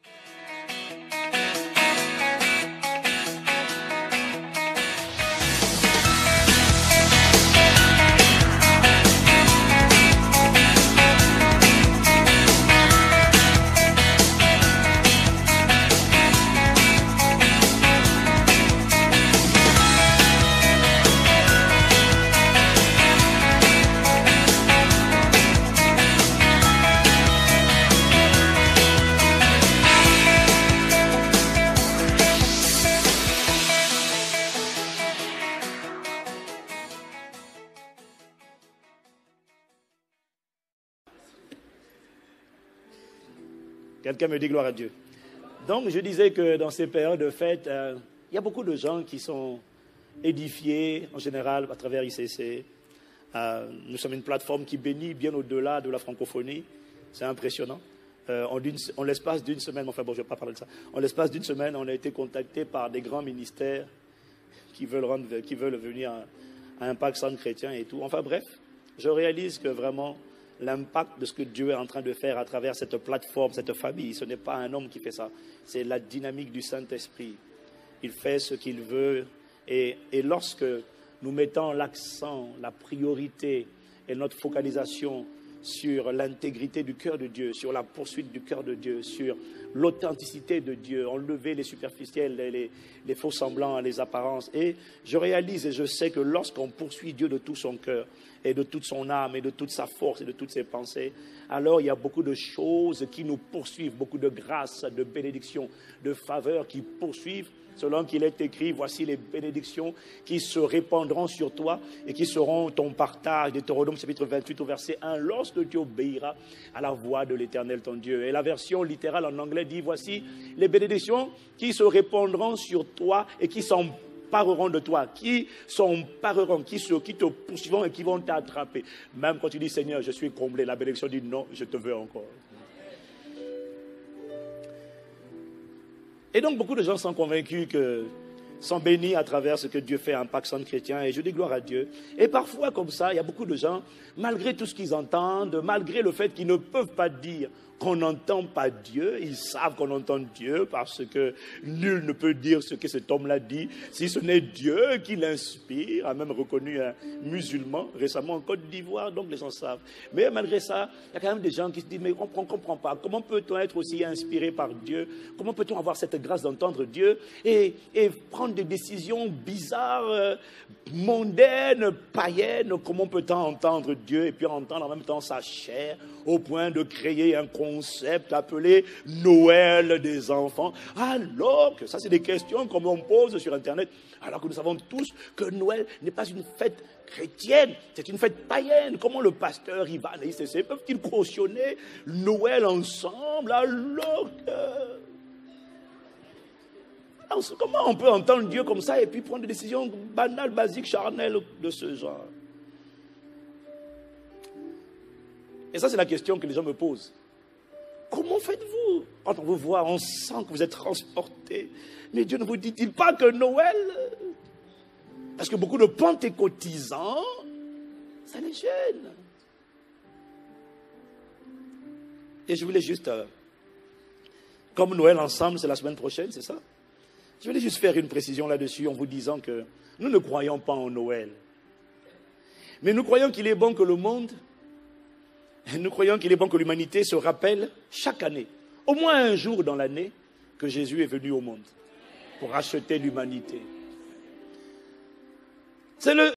Quelqu'un me dit gloire à Dieu. Donc, je disais que dans ces périodes de fête, il y a beaucoup de gens qui sont édifiés, en général, à travers ICC. Nous sommes une plateforme qui bénit bien au-delà de la francophonie. C'est impressionnant. En l'espace d'une semaine, enfin bon, je ne vais pas parler de ça. En l'espace d'une semaine, on a été contacté par des grands ministères qui veulent venir à Impact Centre Chrétien et tout. Enfin bref, je réalise que vraiment, l'impact de ce que Dieu est en train de faire à travers cette plateforme, cette famille, ce n'est pas un homme qui fait ça. C'est la dynamique du Saint-Esprit. Il fait ce qu'il veut. Et lorsque nous mettons l'accent, la priorité et notre focalisation sur l'intégrité du cœur de Dieu, sur la poursuite du cœur de Dieu, sur l'authenticité de Dieu, enlever les superficiels, les faux semblants, les apparences. Et je réalise et je sais que lorsqu'on poursuit Dieu de tout son cœur et de toute son âme et de toute sa force et de toutes ses pensées, alors il y a beaucoup de choses qui nous poursuivent, beaucoup de grâces, de bénédictions, de faveurs qui poursuivent. Selon qu'il est écrit, voici les bénédictions qui se répandront sur toi et qui seront ton partage. Deutéronome chapitre 28 au verset 1, lorsque tu obéiras à la voix de l'Éternel ton Dieu. Et la version littérale en anglais dit, voici les bénédictions qui se répandront sur toi et qui s'empareront de toi, qui s'empareront, qui te poursuivront et qui vont t'attraper. Même quand tu dis, Seigneur, je suis comblé, la bénédiction dit, non, je te veux encore. Et donc, beaucoup de gens sont convaincus sont bénis à travers ce que Dieu fait à Impact Centre Chrétien. Et je dis gloire à Dieu. Et parfois, comme ça, il y a beaucoup de gens, malgré tout ce qu'ils entendent, malgré le fait qu'ils ne peuvent pas dire qu'on n'entend pas Dieu, ils savent qu'on entend Dieu parce que nul ne peut dire ce que cet homme-là dit, si ce n'est Dieu qui l'inspire, a même reconnu un musulman récemment en Côte d'Ivoire, donc les gens savent. Mais malgré ça, il y a quand même des gens qui se disent, mais on ne comprend pas, comment peut-on être aussi inspiré par Dieu, comment peut-on avoir cette grâce d'entendre Dieu et prendre des décisions bizarres, mondaines, païennes, comment peut-on entendre Dieu et puis entendre en même temps sa chair au point de créer un concept appelé Noël des enfants, alors que ça c'est des questions qu'on me pose sur Internet, alors que nous savons tous que Noël n'est pas une fête chrétienne, c'est une fête païenne. Comment le pasteur Ivan et ICC peuvent-ils cautionner Noël ensemble alors que... Comment on peut entendre Dieu comme ça et puis prendre des décisions banales, basiques, charnelles de ce genre? Et ça, c'est la question que les gens me posent. Comment faites-vous? Quand on vous voit, on sent que vous êtes transporté. Mais Dieu ne vous dit-il pas que Noël? Parce que beaucoup de pentecôtisants, ça les gêne. Et je voulais juste, comme Noël ensemble, c'est la semaine prochaine, c'est ça? Je voulais juste faire une précision là-dessus en vous disant que nous ne croyons pas en Noël. Mais nous croyons qu'il est bon que le monde... Nous croyons qu'il est bon que l'humanité se rappelle chaque année, au moins un jour dans l'année, que Jésus est venu au monde pour racheter l'humanité. C'est le